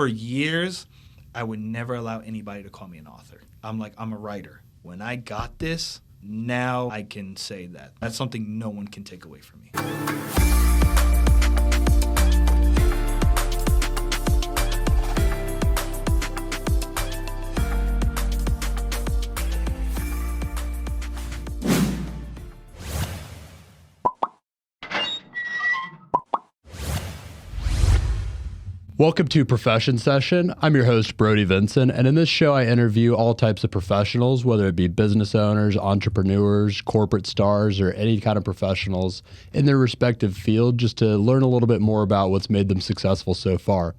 for years, I would never allow anybody to call me an author. I'm a writer. When I got this, now I can say that. That's something no one can take away from me. Welcome to Profession Session. I'm your host, Brody Vinson, and in this show, I interview all types of professionals, whether it be business owners, entrepreneurs, corporate stars, or any kind of professionals in their respective field, just to learn a little bit more about what's made them successful so far.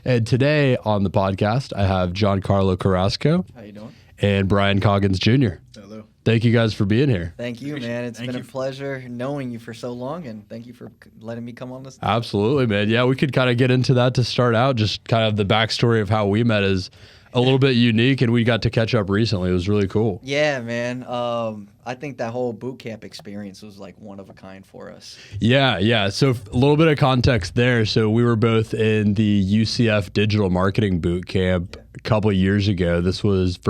And today on the podcast, I have Giancarlo Carrasco. How you doing? And Brian Coggins Jr. Hello. Thank you guys for being here. Thank you, man. It's been a pleasure knowing you for so long, and thank you for letting me come on this. Absolutely, man. Yeah, we could kind of get into that to start out. Just kind of the backstory of how we met is a little bit unique, and we got to catch up recently. It was really cool. Yeah, man. I think that whole boot camp experience was like one of a kind for us. Yeah. So a little bit of context there. So we were both in the UCF digital marketing boot camp a couple of years ago. This was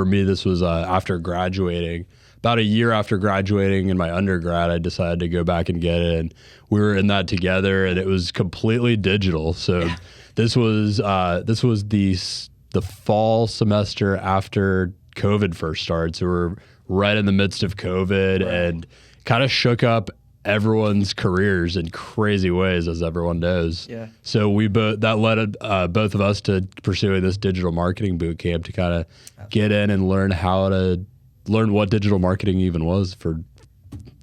after graduating. About a year after graduating in my undergrad, I decided to go back and get it, and we were in that together, and it was completely digital. So this was the fall semester after COVID first started. So we're right in the midst of COVID, and kind of shook up everyone's careers in crazy ways, as everyone knows. Yeah. So that led both of us to pursuing this digital marketing boot camp to kind of get in and learn what digital marketing even was for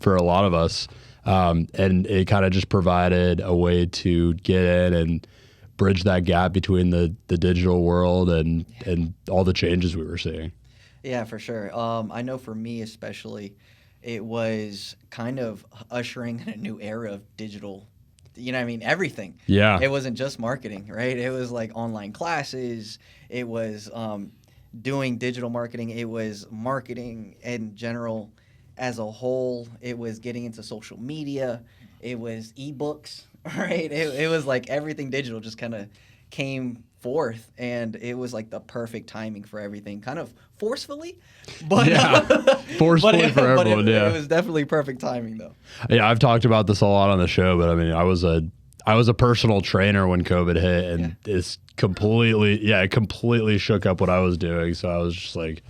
a lot of us. And it kind of just provided a way to get in and bridge that gap between the digital world and all the changes we were seeing. Yeah, for sure. I know for me especially, it was kind of ushering in a new era of digital, everything. Yeah. It wasn't just marketing, right? It was like online classes. It was doing digital marketing. It was marketing in general as a whole. It was getting into social media. It was ebooks, right? It was like everything digital just kind of came forth, and it was like the perfect timing for everything, kind of forcefully, but forcefully for everyone. It was definitely perfect timing though. Yeah, I've talked about this a lot on the show, but I mean, I was a personal trainer when COVID hit, and it completely shook up what I was doing. So I was just like,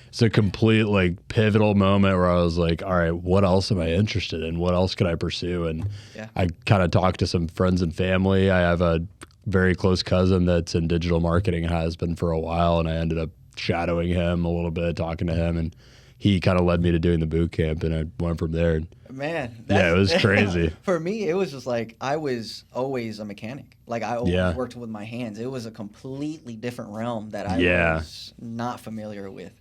it's a complete like pivotal moment where I was like, all right, what else am I interested in? What else can I pursue? And I kind of talked to some friends and family. I have a very close cousin that's in digital marketing, has been for a while, and I ended up shadowing him a little bit, talking to him, and he kind of led me to doing the boot camp, and I went from there. Man, it was crazy. For me, it was just like I was always a mechanic. Like I always worked with my hands. It was a completely different realm that I was not familiar with.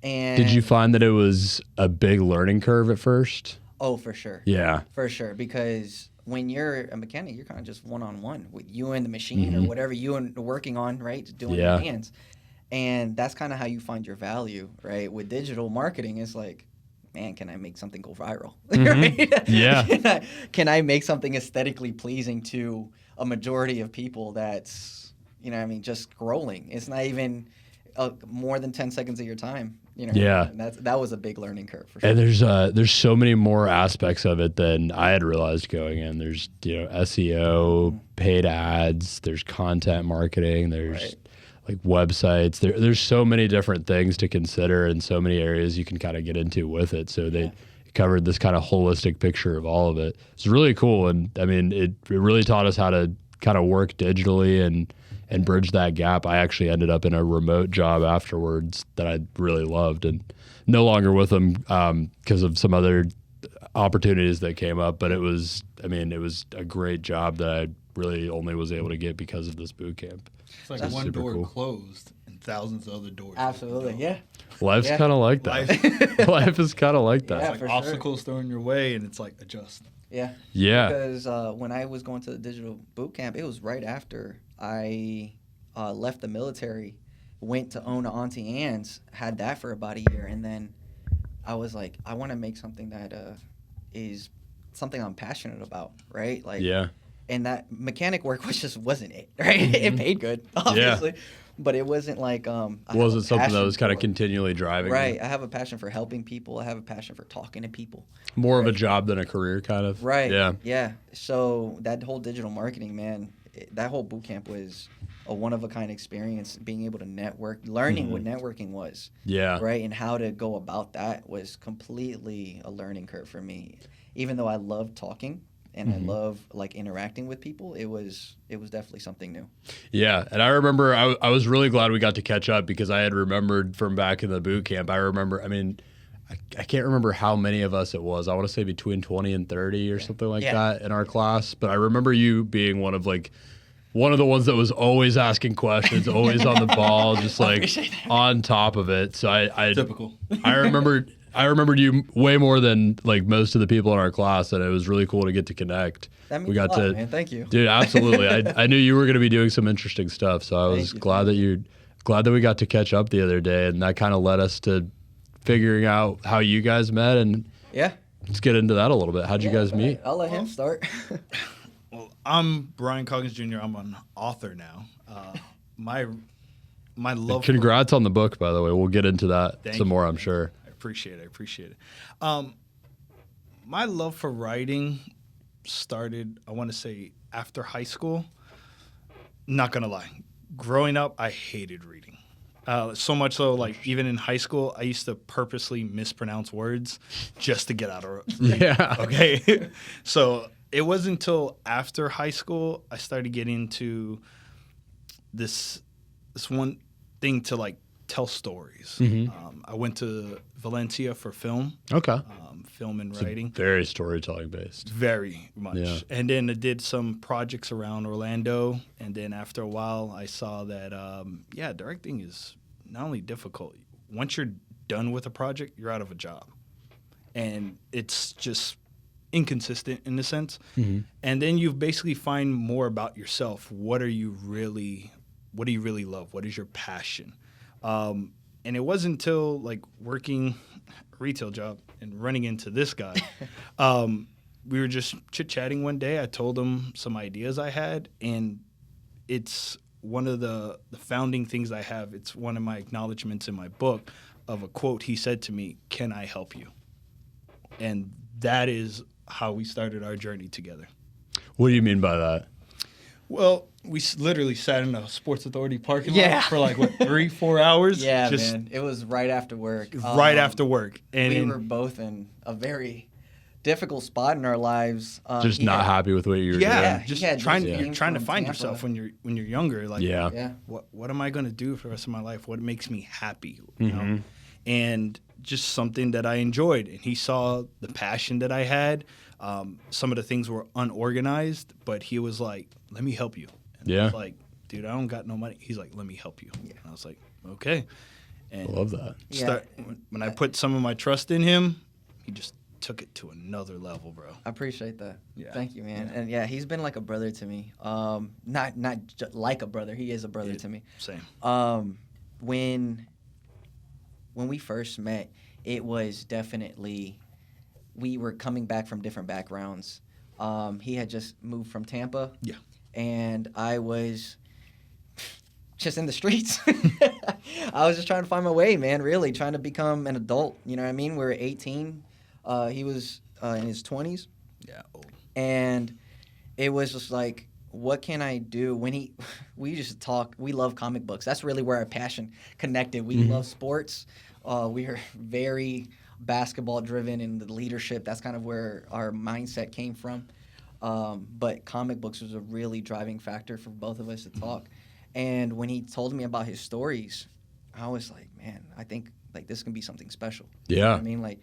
And did you find that it was a big learning curve at first? Oh, for sure. Yeah. For sure, because when you're a mechanic, you're kind of just one-on-one with you and the machine or whatever you are working on, right? Doing your hands. And that's kind of how you find your value, right? With digital marketing, it's like, man, can I make something go viral? Right? Yeah. Can I make something aesthetically pleasing to a majority of people that's, just scrolling? It's not even more than 10 seconds of your time. Yeah. And that was a big learning curve for sure. And there's so many more aspects of it than I had realized going in. There's SEO, paid ads, there's content marketing, there's like websites. There's so many different things to consider and so many areas you can kind of get into with it. So they covered this kind of holistic picture of all of it. It's really cool, and I mean it really taught us how to kind of work digitally and bridge that gap. I actually ended up in a remote job afterwards that I really loved, and no longer with them because of some other opportunities that came up. But it was a great job that I really only was able to get because of this boot camp. It's like one door closed and thousands of other doors. Absolutely, yeah. Life's kind of like that. Life is kind of like that. Yeah, it's like obstacles thrown your way, and it's like adjust. Yeah. Because when I was going to the digital boot camp, it was right after I left the military, went to own Auntie Anne's, had that for about a year, and then I was like, I want to make something that is something I'm passionate about, right? Like, and that mechanic work wasn't it, right? It paid good, obviously, but it wasn't like wasn't something that was kind of continually driving you. Right. I have a passion for helping people. I have a passion for talking to people. More of a job than a career, kind of. Right. Yeah. Yeah. So that whole digital marketing, man, that whole boot camp was a one-of-a-kind experience. Being able to network, learning what networking was. Yeah. Right. And how to go about that was completely a learning curve for me. Even though I love talking and I love like interacting with people, it was definitely something new. Yeah, and I remember I was really glad we got to catch up because I had remembered from back in the boot camp. I remember, I mean, I can't remember how many of us it was. I want to say between 20 and 30 or something like that in our class. But I remember you being one of the ones that was always asking questions, always on the ball, just like on top of it. So I Typical. I remembered you way more than like most of the people in our class, and it was really cool to get to connect. That means a lot, man. Thank you. Dude, absolutely. I knew you were going to be doing some interesting stuff, so I was glad that we got to catch up the other day, and that kind of led us to figuring out how you guys met, and let's get into that a little bit. How'd you guys meet? I'll let him start. Well, I'm Brian Coggins Jr. I'm an author now. My love. Congrats on the book, by the way. We'll get into that some more, I'm sure. I appreciate it. My love for writing started, I want to say, after high school. Not gonna lie, growing up, I hated reading. So much so, like even in high school, I used to purposely mispronounce words just to get out of reading. Yeah. Okay. So it wasn't until after high school I started getting into this one thing to like tell stories. I went to Valencia for film. Okay. Film and writing. Very storytelling based. Very much. Yeah. And then I did some projects around Orlando. And then after a while, I saw that, directing is not only difficult. Once you're done with a project, you're out of a job. And it's just inconsistent in a sense. And then you basically find more about yourself. What do you really love? What is your passion? And it wasn't until like working a retail job and running into this guy, we were just chit-chatting one day. I told him some ideas I had, and it's one of the founding things I have. It's one of my acknowledgments in my book of a quote he said to me, "Can I help you?" And that is how we started our journey together. What do you mean by that? Well, we literally sat in a Sports Authority parking lot for like, 3-4 hours? Yeah, man. It was right after work. Right after work. And we were both in a very difficult spot in our lives. Just not happy with what you were doing. Just trying to find yourself when you're younger. Like, what am I going to do for the rest of my life? What makes me happy? You know? And just something that I enjoyed. And he saw the passion that I had. Some of the things were unorganized, but he was like, "Let me help you." And I was like, "Dude, I don't got no money." He's like, "Let me help you." And I was like, "Okay." And I love that. When I put some of my trust in him, he just took it to another level, bro. I appreciate that. Yeah. Thank you, man. And he's been like a brother to me. Not like a brother. He is a brother to me. Same. When we first met, it was definitely we were coming back from different backgrounds. He had just moved from Tampa. Yeah. And I was just in the streets. I was just trying to find my way, man, really, trying to become an adult. You know what I mean? We were 18. He was in his 20s. Yeah, old. And it was just like, what can I do? We just talk. We love comic books. That's really where our passion connected. We love sports. We are very basketball driven in the leadership. That's kind of where our mindset came from. But comic books was a really driving factor for both of us to talk. And when he told me about his stories, I was like, man, I think like this can be something special. Yeah. You know what I mean? Like,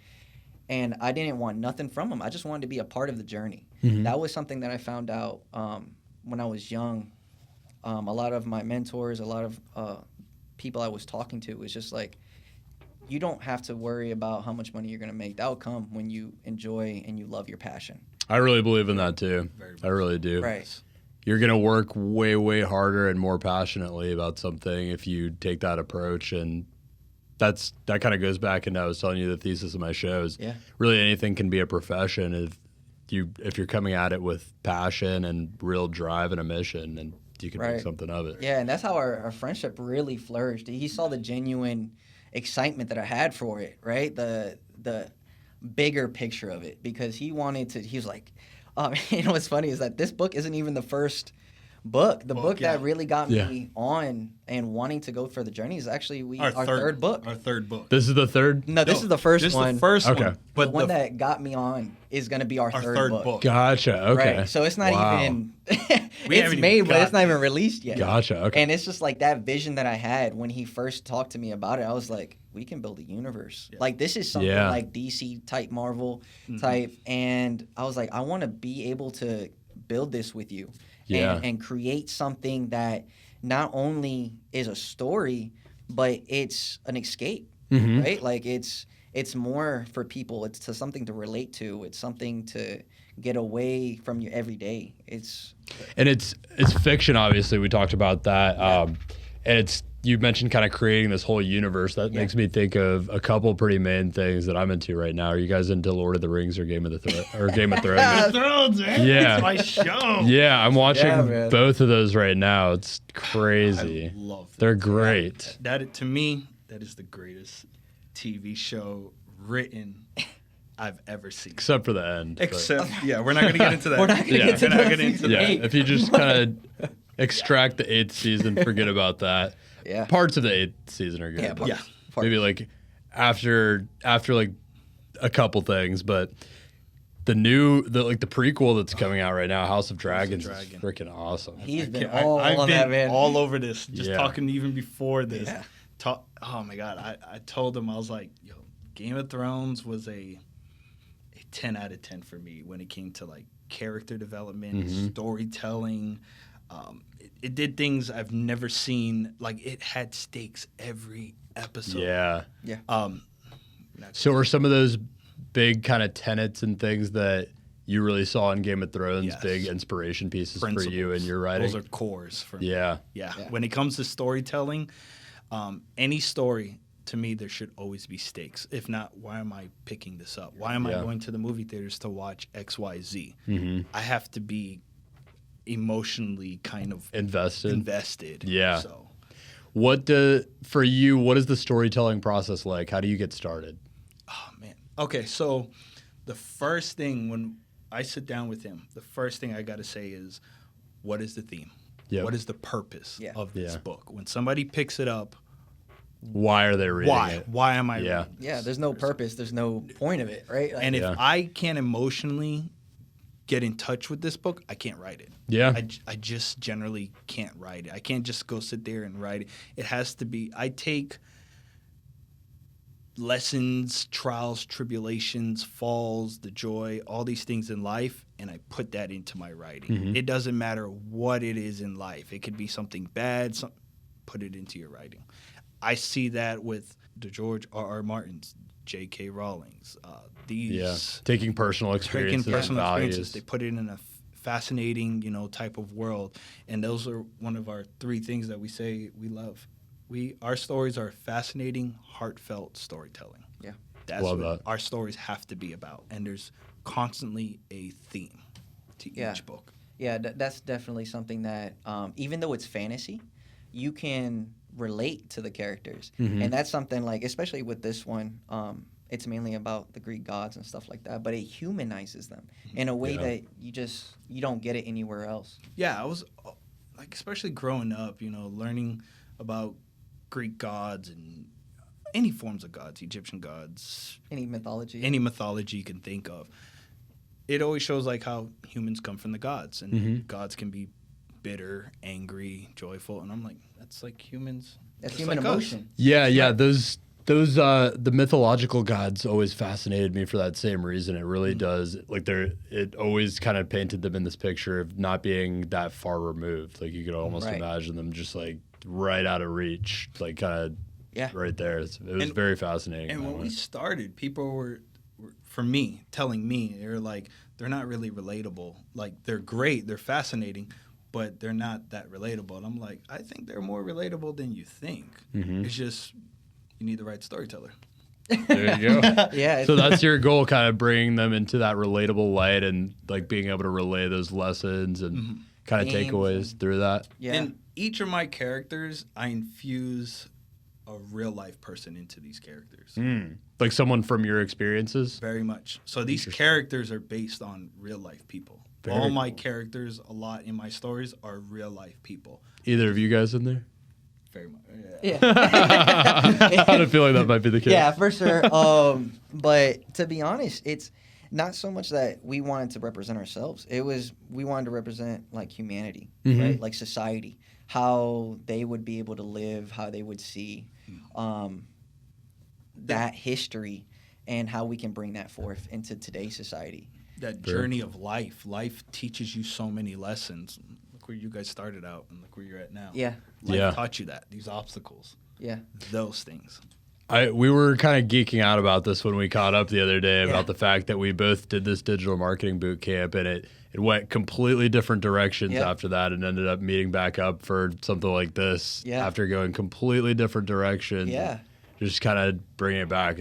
and I didn't want nothing from him. I just wanted to be a part of the journey. That was something that I found out when I was young. A lot of my mentors, a lot of people I was talking to was just like, you don't have to worry about how much money you're going to make. That will come when you enjoy and you love your passion. I really believe in that too. I really do. Right. You're going to work way, way harder and more passionately about something if you take that approach. And that kind of goes back into I was telling you the thesis of my shows. Yeah. Really anything can be a profession if you're coming at it with passion and real drive and a mission, and you can make something of it. Yeah, and that's how our friendship really flourished. He saw the genuine excitement that I had for it, right? The bigger picture of it, because he was like, you know what's funny is that this book isn't even the first book. The book that really got me on and wanting to go for the journey is actually our third book. Our third book. This is the third? No, this is the first one. This is the first one. But the one that got me on is going to be our third book. Gotcha. Okay. Right. So it's not even it's made, but it's not even released yet. Gotcha. Okay. And it's just like that vision that I had when he first talked to me about it. I was like, we can build a universe. Yeah. Like, this is something like DC type, Marvel type. And I was like, I want to be able to build this with you. And create something that not only is a story, but it's an escape, right? Like, it's more for people. It's something to relate to. It's something to get away from your everyday. It's fiction, obviously. We talked about that. And you mentioned kind of creating this whole universe. That makes me think of a couple pretty main things that I'm into right now. Are you guys into Lord of the Rings or Game of Thrones? Game of Thrones, man. Yeah. It's my show. Yeah, I'm watching both of those right now. It's crazy. I love them. They're great. That to me, that is the greatest TV show written I've ever seen. Except for the end. We're not going to get into that. We're not going to get into that. If you just kind of extract the 8th season, forget about that. Yeah. Parts of the 8th season are good. Parts. Maybe like after like a couple things, but the prequel that's coming out right now, House of Dragons, is freaking awesome. He's been all over this, just talking even before this. Yeah. Oh my God. I told him, I was like, yo, Game of Thrones was a 10 out of 10 for me when it came to like character development, storytelling. It did things I've never seen. Like, it had stakes every episode. Yeah. So are some of those big kind of tenets and things that you really saw in Game of Thrones big inspiration pieces for you and your writing? Those are cores for me. Yeah. When it comes to storytelling, any story, to me, there should always be stakes. If not, why am I picking this up? Why am I going to the movie theaters to watch XYZ? I have to be emotionally kind of invested. Yeah. So, for you, what is the storytelling process like? How do you get started? Oh man. Okay, so the first thing when I sit down with him, the first thing I got to say is, what is the theme? What is the purpose of this book? When somebody picks it up, why are they reading it? Why am I reading it? Yeah, there's no purpose. There's no point of it, right? Like, and if I can't emotionally get in touch with this book, I can't write it. Yeah. I just generally can't write it. I can't just go sit there and write it. It has to be, I take lessons, trials, tribulations, falls, the joy, all these things in life, and I put that into my writing. It doesn't matter what it is in life. It could be something bad, put it into your writing. I see that with the George R.R. Martins, J.K. Rowling's, taking personal experiences, they put it in a fascinating, type of world, and those are one of our 3 things that we say we love. Our stories are fascinating, heartfelt storytelling. Yeah, that's what our stories have to be about, and there's constantly a theme to each book. Yeah, that's definitely something that, even though it's fantasy, you can relate to the characters, and that's something like, especially with this one, it's mainly about the Greek gods and stuff like that, but it humanizes them in a way that you don't get it anywhere else. Yeah, I was like, especially growing up, learning about Greek gods and any forms of gods, Egyptian gods, any mythology you can think of. It always shows like how humans come from the gods, and gods can be bitter, angry, joyful, and I'm like, that's like humans. That's human emotion. Yeah. Those the mythological gods always fascinated me for that same reason. It really does. Like, it always kind of painted them in this picture of not being that far removed. Like, you could almost imagine them just like right out of reach, like kind of right there. It was very fascinating. And when we started, people were for me, telling me, they're like, they're not really relatable. Like, they're great, they're fascinating, but they're not that relatable. And I'm like, I think they're more relatable than you think. It's just, you need the right storyteller. There you go. Yeah. So that's your goal, kind of bringing them into that relatable light and like being able to relay those lessons and kind of takeaways through that. Yeah. In each of my characters, I infuse a real life person into these characters. Like someone from your experiences. Very much. So these characters are based on real life people. All my characters, a lot in my stories, are real life people. Either of you guys in there? Very much. Yeah. I had a feeling that might be the case. Yeah, for sure. But to be honest, it's not so much that we wanted to represent ourselves. It was we wanted to represent like humanity, right? Like society, how they would be able to live, how they would see that history, and how we can bring that forth into today's society. That journey of life. Life teaches you so many lessons. Look where you guys started out and look where you're at now. Yeah. Life taught you that. These obstacles. Yeah. Those things. We were kind of geeking out about this when we caught up the other day about the fact that we both did this digital marketing boot camp, and it went completely different directions after that, and ended up meeting back up for something like this after going completely different directions. Yeah. Just kind of bringing it back.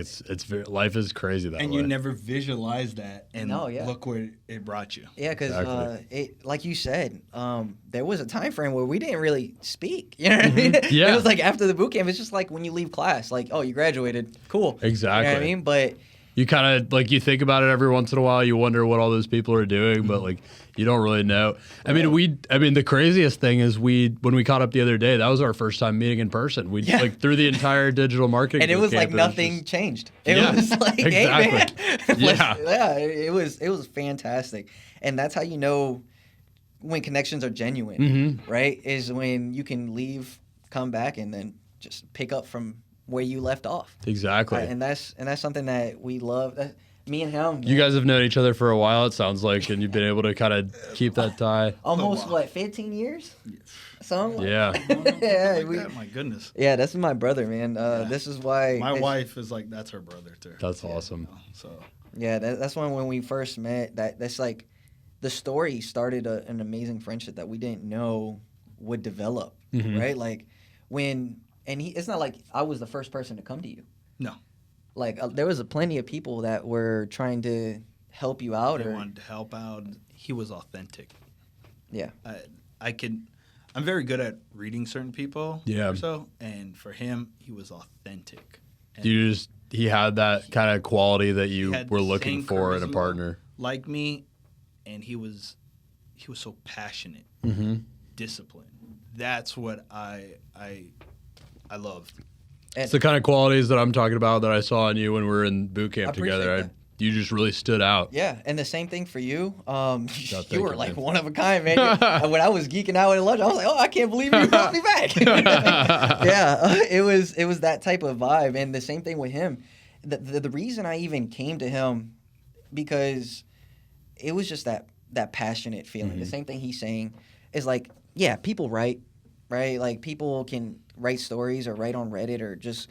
Life is crazy that way. And you never visualized that, and yeah. look where it brought you. Yeah, because Exactly. like you said, there was a time frame where we didn't really speak. You know what I mean? Yeah. It was like after the boot camp, it's just like when you leave class, like, oh, you graduated, cool. Exactly. You know what I mean? But You kind of like you think about it every once in a while. You wonder what all those people are doing, but like you don't really know. I mean, the craziest thing is when we caught up the other day, that was our first time meeting in person. We like through the entire digital marketing, and it was boot like camp, nothing changed. It Yeah, was like, hey man, it was fantastic, and that's how you know when connections are genuine, right? Is when you can leave, come back, and then just pick up from where you left off. Exactly. And that's something that we love. Me and him. You guys have known each other for a while, it sounds like, and you've been able to kind of keep that tie. Almost 15 years? Something. Yeah. My goodness. Yeah, that's my brother, man. This is why my wife is like, that's her brother too. That's awesome. So yeah, that's when we first met. That's like the story started an amazing friendship that we didn't know would develop, right? Like it's not like I was the first person to come to you. No. Like there was plenty of people that were trying to help you out. They wanted to help out. He was authentic. Yeah. I'm very good at reading certain people. Yeah. Or so, and for him, he was authentic. And he had that kind of quality that you were looking for in a charisma partner. Like me, and he was so passionate, disciplined. That's what I loved. It's the kind of qualities that I'm talking about that I saw in you when we were in boot camp together. You just really stood out. Yeah, and the same thing for you. You were like one of a kind, man. When I was geeking out at lunch, I was like, "Oh, I can't believe you brought me back." Yeah, it was that type of vibe, and the same thing with him. The reason I even came to him because it was just that passionate feeling. The same thing he's saying is like, yeah, people write, right? Like people can write stories or write on Reddit or just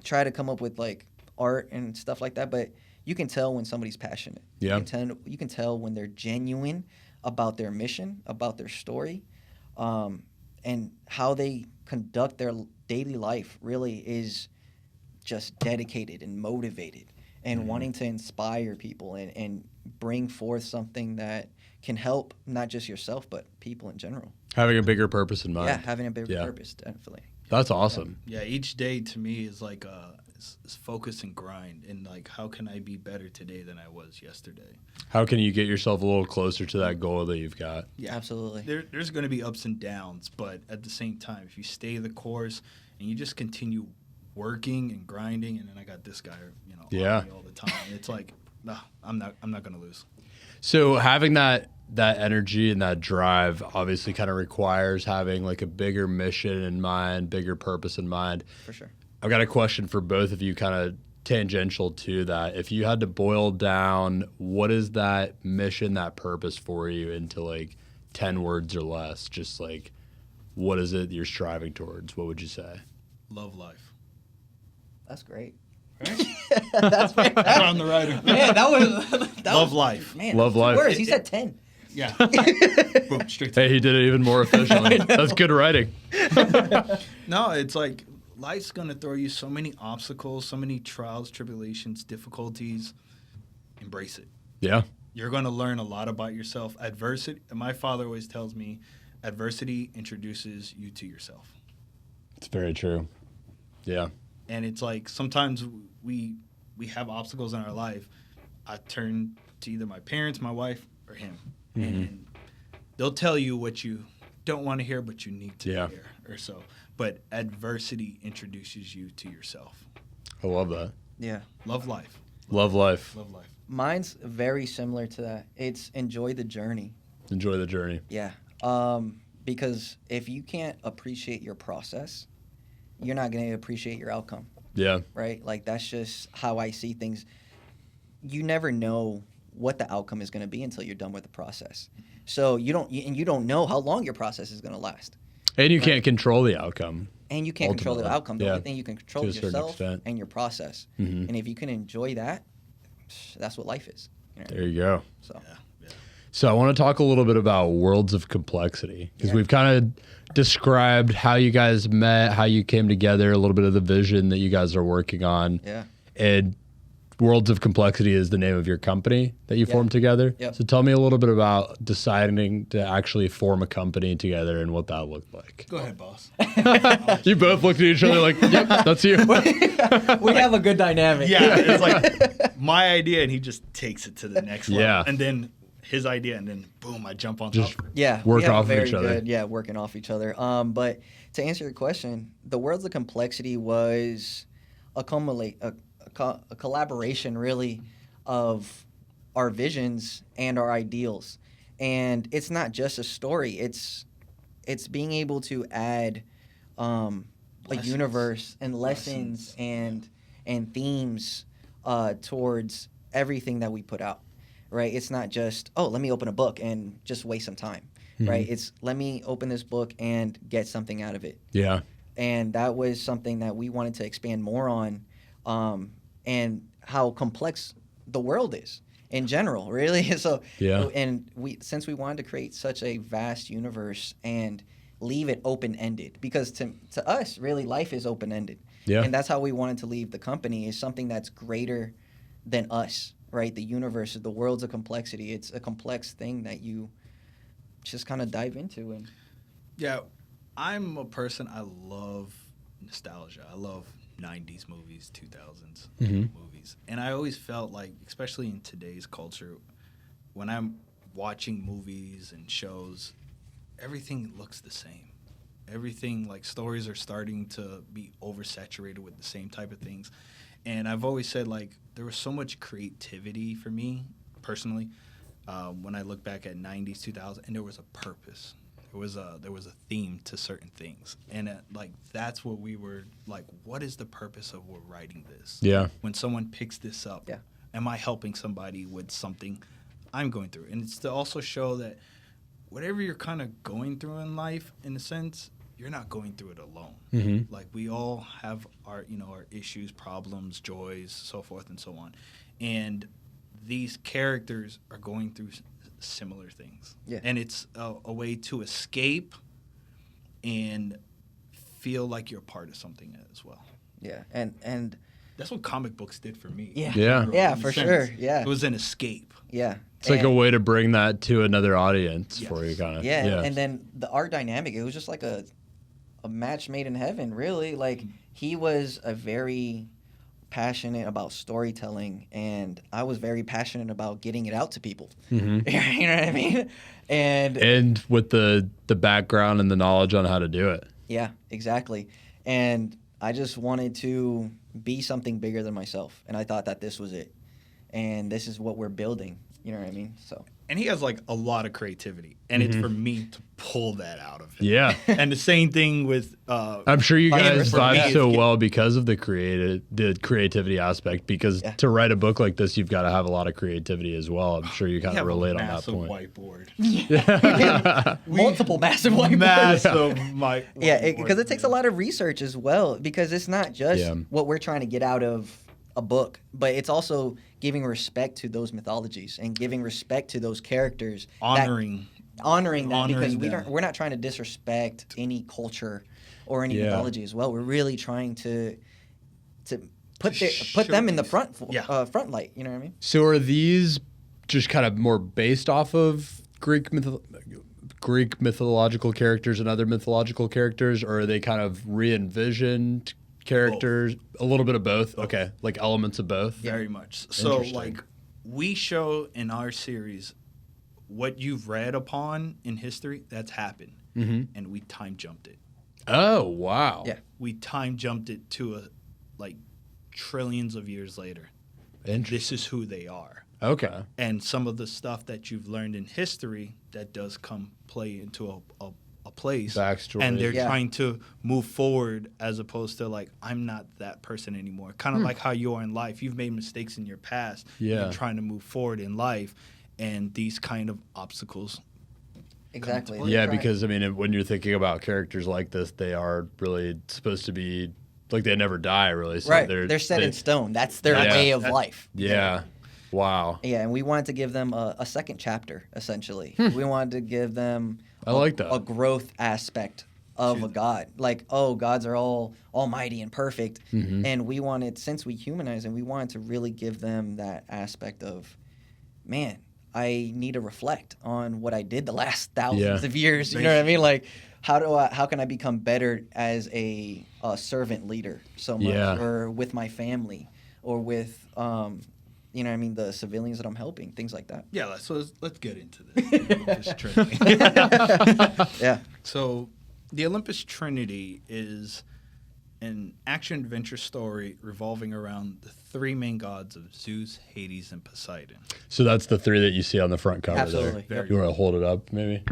try to come up with like art and stuff like that, but you can tell when somebody's passionate. Yeah. You can tell when they're genuine about their mission, about their story, and how they conduct their daily life really is just dedicated and motivated and wanting to inspire people and bring forth something that can help not just yourself, but people in general. Having a bigger purpose in mind. Yeah, having a bigger purpose, definitely. That's awesome. Yeah, each day to me is like is focus and grind, and like how can I be better today than I was yesterday? How can you get yourself a little closer to that goal that you've got? Yeah, absolutely. There's going to be ups and downs, but at the same time, if you stay the course and you just continue working and grinding, and then I got this guy, on me all the time. It's like, no, I'm not going to lose. So having that energy and that drive obviously kind of requires having like a bigger mission in mind, bigger purpose in mind. For sure. I've got a question for both of you, kind of tangential to that. If you had to boil down, what is that mission, that purpose for you into like 10 words or less? Just like, what is it you're striving towards? What would you say? Love life. That's great. Right? That's fantastic. On the writer. Man, that love life. Man, love life. Words. He said 10. Yeah. Boom, straight to Hey, he did it even more efficiently. That's good writing. No, it's like life's going to throw you so many obstacles, so many trials, tribulations, difficulties. Embrace it. Yeah. You're going to learn a lot about yourself. Adversity, my father always tells me, adversity introduces you to yourself. It's very true. Yeah. And it's like sometimes we have obstacles in our life. I turn to either my parents, my wife, or him. And they'll tell you what you don't want to hear, but you need to hear or so. But adversity introduces you to yourself. I love that. Yeah. Love life. Love life. Love life. Mine's very similar to that. It's enjoy the journey. Enjoy the journey. Yeah. Because if you can't appreciate your process, you're not going to appreciate your outcome. Yeah. Right? Like, that's just how I see things. You never know what the outcome is going to be until you're done with the process. So you don't know how long your process is going to last. And you can't control the outcome. And you can't control the Ultimately. outcome. The only thing you can control is yourself and your process. And if you can enjoy that, that's what life is. You know? There you go. So. Yeah. So I want to talk a little bit about worlds of complexity, because we've kind of described how you guys met, how you came together, a little bit of the vision that you guys are working on. Yeah. And Worlds of Complexity is the name of your company that you formed together. Yep. So tell me a little bit about deciding to actually form a company together and what that looked like. Go ahead, boss. You both looked at each other like, yep, that's you. We have a good dynamic. Yeah, it's like my idea, and he just takes it to the next level. Yeah. And then his idea, and then boom, I jump on top of it. Yeah, Work we have off of very each other. good, working off each other. But to answer your question, the Worlds of Complexity was a collaboration, really, of our visions and our ideals. And it's not just a story. It's being able to add a universe and lessons and themes towards everything that we put out. Right? It's not just, oh, let me open a book and just waste some time. Right? It's, let me open this book and get something out of it. Yeah. And that was something that we wanted to expand more on, and how complex the world is in general, really. So, and since we wanted to create such a vast universe and leave it open-ended, because to us, really, life is open-ended. Yeah. And that's how we wanted to leave the company, is something that's greater than us, right? The universe, the worlds of complexity. It's a complex thing that you just kind of dive into. And Yeah, I'm a person, I love nostalgia. I love 90s movies, 2000s movies. And I always felt like, especially in today's culture, when I'm watching movies and shows, everything looks the same. Everything, like, stories are starting to be oversaturated with the same type of things. And I've always said, like, there was so much creativity for me, personally, when I look back at 90s, 2000s, and there was a purpose. There was a theme to certain things, and like, that's what we were like. What is the purpose of we're writing this? Yeah. When someone picks this up, am I helping somebody with something I'm going through? And it's to also show that whatever you're kind of going through in life, in a sense, you're not going through it alone. Like, we all have our issues, problems, joys, so forth and so on, and these characters are going through similar things. Yeah. And it's a way to escape and feel like you're part of something as well. Yeah. And that's what comic books did for me. Yeah. Yeah. Yeah, for sure. Yeah. It was an escape. Yeah. It's like a way to bring that to another audience for you, kind of. Yeah. And then our dynamic, it was just like a match made in heaven, really. Like, he was a very passionate about storytelling, and I was very passionate about getting it out to people. You know what I mean? And with the background and the knowledge on how to do it. Yeah, exactly. And I just wanted to be something bigger than myself, and I thought that this was it, and this is what we're building. You know what I mean? So. And he has, like, a lot of creativity, and it's for me to pull that out of him. Yeah. And the same thing with I'm sure you guys vibe so it's- well because of the creativity aspect, because to write a book like this, you've got to have a lot of creativity as well. I'm sure you kind of relate on that point. Whiteboard. Multiple massive whiteboards. Massive whiteboard. Yeah, because it takes a lot of research as well, because it's not just what we're trying to get out of a book, but it's also giving respect to those mythologies and giving respect to those characters, honoring that because them. we're not trying to disrespect any culture or any Yeah. mythology as well. We're really trying to put them in the front light. You know what I mean? So are these just kind of more based off of Greek mythological characters and other mythological characters, or are they kind of re-envisioned characters? A little bit of both. Okay, like elements of both. Very much. So, Interesting. like, we show in our series what you've read upon in history that's happened, and we time jumped it. Oh, wow. Yeah. We time jumped it to trillions of years later. Interesting. This is who they are. Okay. And some of the stuff that you've learned in history that does come play into a place. Backstory. And they're Yeah. trying to move forward as opposed to like, I'm not that person anymore. Kind of like how you are in life. You've made mistakes in your past. Yeah. You're trying to move forward in life. And these kind of obstacles. Exactly. Yeah, Right. because I mean, when you're thinking about characters like this, they are really supposed to be like they never die, really. So Right. They're set in stone. That's their Yeah. way of life. Yeah. Wow. Yeah, and we wanted to give them a second chapter, essentially. We wanted to give them I like that. a growth aspect of a god. Like, oh, gods are all almighty and perfect. And we wanted, since we humanize them, we wanted to really give them that aspect of, man, I need to reflect on what I did the last thousands of years. You know what I mean? Like, how can I become better as a servant leader so much, or with my family, or with you know what I mean, the civilians that I'm helping, things like that. Yeah, let's get into this. Olympus Trinity. Yeah. So the Olympus Trinity is an action-adventure story revolving around the three main gods of Zeus, Hades, and Poseidon. So that's the three that you see on the front cover Absolutely. there. Yep. You want to hold it up, maybe?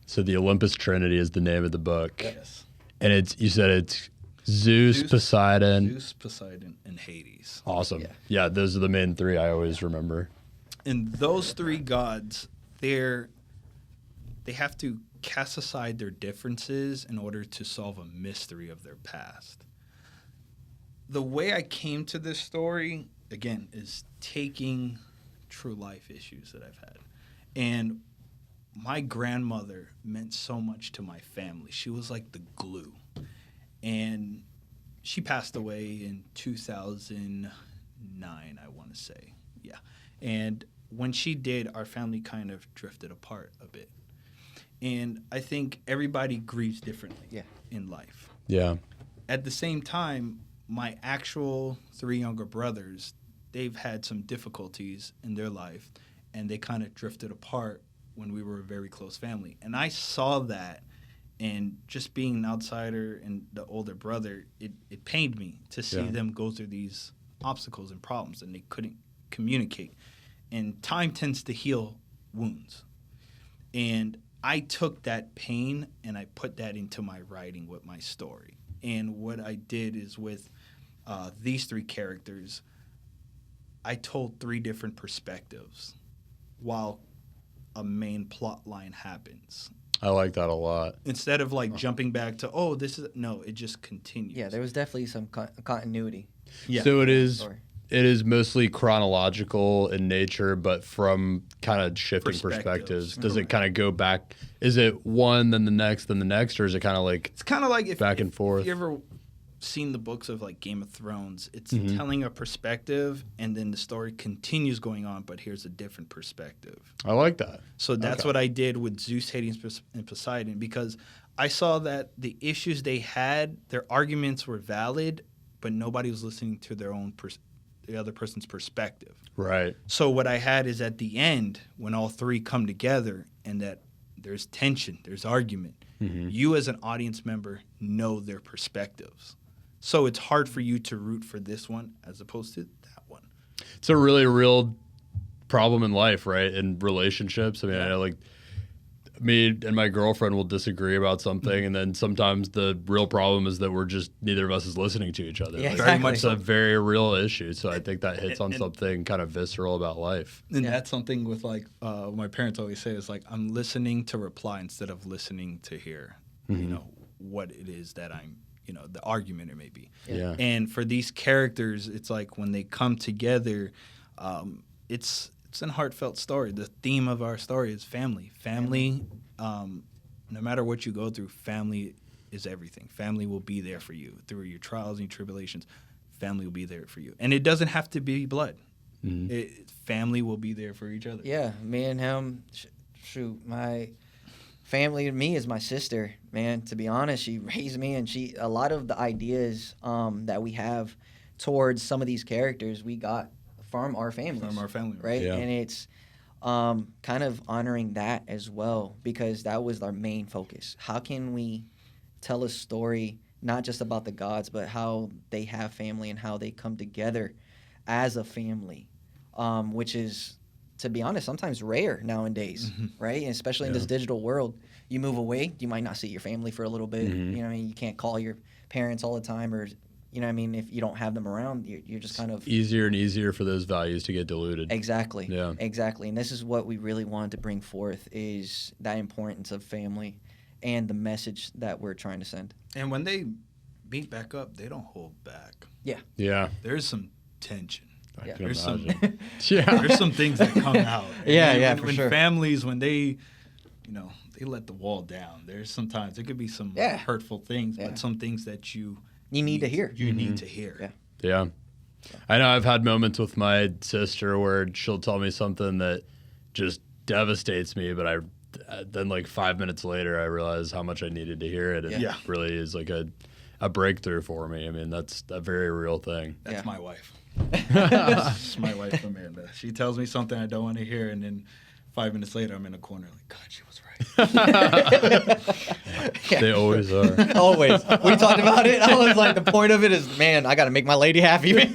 So the Olympus Trinity is the name of the book. Yes. And you said it's Zeus, Poseidon. Zeus, Poseidon, and Hades. Awesome. Yeah, those are the main three I always remember. And those three gods, they have to cast aside their differences in order to solve a mystery of their past. The way I came to this story, again, is taking true life issues that I've had. And my grandmother meant so much to my family. She was like the glue. And she passed away in 2009, I want to say. Yeah. And when she did, our family kind of drifted apart a bit. And I think everybody grieves differently in life. Yeah. At the same time, my actual three younger brothers, they've had some difficulties in their life, and they kind of drifted apart when we were a very close family. And I saw that, and just being an outsider and the older brother, it pained me to see them go through these obstacles and problems, and they couldn't communicate. And time tends to heal wounds. And I took that pain and I put that into my writing with my story. And what I did is with these three characters, I told three different perspectives while a main plot line happens. I like that a lot. Instead of like jumping back to, it just continues. Yeah, there was definitely some continuity. Yeah. So it is Story. It is mostly chronological in nature, but from kind of shifting perspectives. Does it kind of go back? Is it one, then the next, or is it kind of like It's kind of like if back and forth? you ever seen the books of like Game of Thrones, it's telling a perspective and then the story continues going on, but here's a different perspective. I like that. So that's what I did with Zeus, Hades, and Poseidon, because I saw that the issues they had, their arguments were valid, but nobody was listening to their own the other person's perspective. Right. So what I had is at the end, when all three come together and that there's tension, there's argument, you as an audience member know their perspectives. So it's hard for you to root for this one as opposed to that one. It's a really real problem in life, right? In relationships. I mean, I know like me and my girlfriend will disagree about something, and then sometimes the real problem is that we're just neither of us is listening to each other. Yeah, Like, exactly. It's a very real issue. So I think that hits on something kind of visceral about life. And that's something with like my parents always say is like, I'm listening to reply instead of listening to hear, you know, what it is that I'm, you know, the argument it may be. Yeah. And for these characters, it's like when they come together, it's a heartfelt story. The theme of our story is family. Family no matter what you go through, family is everything. Family will be there for you through your trials and your tribulations. Family will be there for you, and it doesn't have to be blood. Family will be there for each other. Yeah, me and him. Shoot, my family to me is my sister. Man, to be honest, she raised me, and a lot of the ideas that we have towards some of these characters we got from our families. From our family, right? Yeah. And it's kind of honoring that as well, because that was our main focus. How can we tell a story not just about the gods, but how they have family and how they come together as a family, which is, to be honest, sometimes rare nowadays, right? And especially in this digital world. You move away, you might not see your family for a little bit. You know what I mean? You can't call your parents all the time, or, you know what I mean? If you don't have them around, you're just kind of... Easier and easier for those values to get diluted. Exactly. Yeah. Exactly. And this is what we really wanted to bring forth, is that importance of family and the message that we're trying to send. And when they meet back up, they don't hold back. Yeah. There's some tension. I Yeah. can There's imagine. Yeah. There's some things that come out. And Yeah, when families, when they, they let the wall down. There's sometimes, it could be some hurtful things, but some things that you need to hear. You need to hear. Yeah. Yeah. I know I've had moments with my sister where she'll tell me something that just devastates me, but then like 5 minutes later I realize how much I needed to hear it, and it really is like a breakthrough for me. I mean, that's a very real thing. That's my wife. That's my wife, Amanda. She tells me something I don't want to hear, and then 5 minutes later I'm in a corner like, God, she was right. They always are. Always. We talked about it. I was like, the point of it is, man, I got to make my lady happy, man.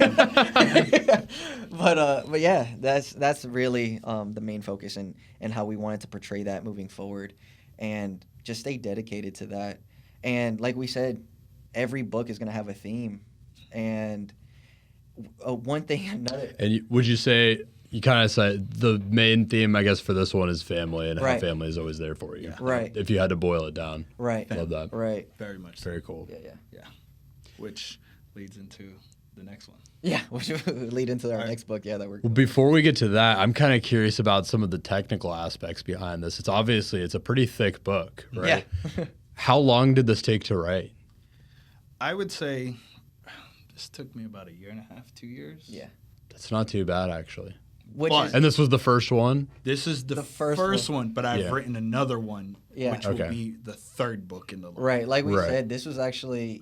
But yeah, that's really the main focus, and how we wanted to portray that moving forward, and just stay dedicated to that. And like we said, every book is going to have a theme, and one thing, another. And would you say, you kind of said the main theme, I guess, for this one is family, and how Right. family is always there for you. Yeah. Right. If you had to boil it down. Right. Love that. Right. Very much so. Very cool. Yeah. Which leads into the next one. Yeah, which will lead into our next book. Yeah, that we're. Well, before we get to that, I'm kind of curious about some of the technical aspects behind this. It's a pretty thick book, right? Yeah. How long did this take to write? I would say this took me about 1.5 years, 2 years. Yeah. That's not too bad, actually. Which But- is And this was the first one? This is the first first one, but I've Yeah. written another one, which Okay. will be the third book in the line. right, like we Right. said, this was actually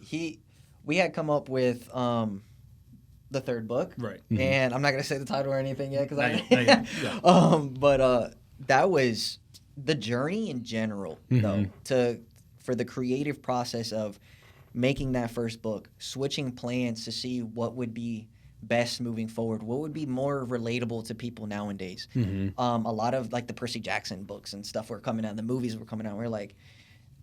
we had come up with the third book, Right. and I'm not gonna say the title or anything yet because Not yet. Yeah. but that was the journey in general, though, for the creative process of making that first book, switching plans to see what would be best moving forward, what would be more relatable to people nowadays. A lot of like the Percy Jackson books and stuff were coming out, the movies were coming out. We're like,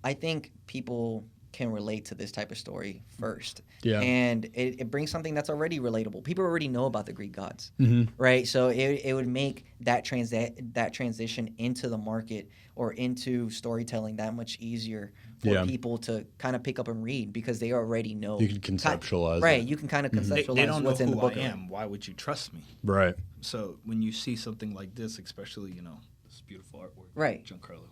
I think people can relate to this type of story first. Yeah. And it brings something that's already relatable. People already know about the Greek gods, right? So it would make that transition into the market or into storytelling that much easier for people to kind of pick up and read, because they already know. You can conceptualize Right, it. you can kind of conceptualize They don't know what's in the who book. I am. Why would you trust me? Right. So when you see something like this, especially, this beautiful artwork. Right. Giancarlo.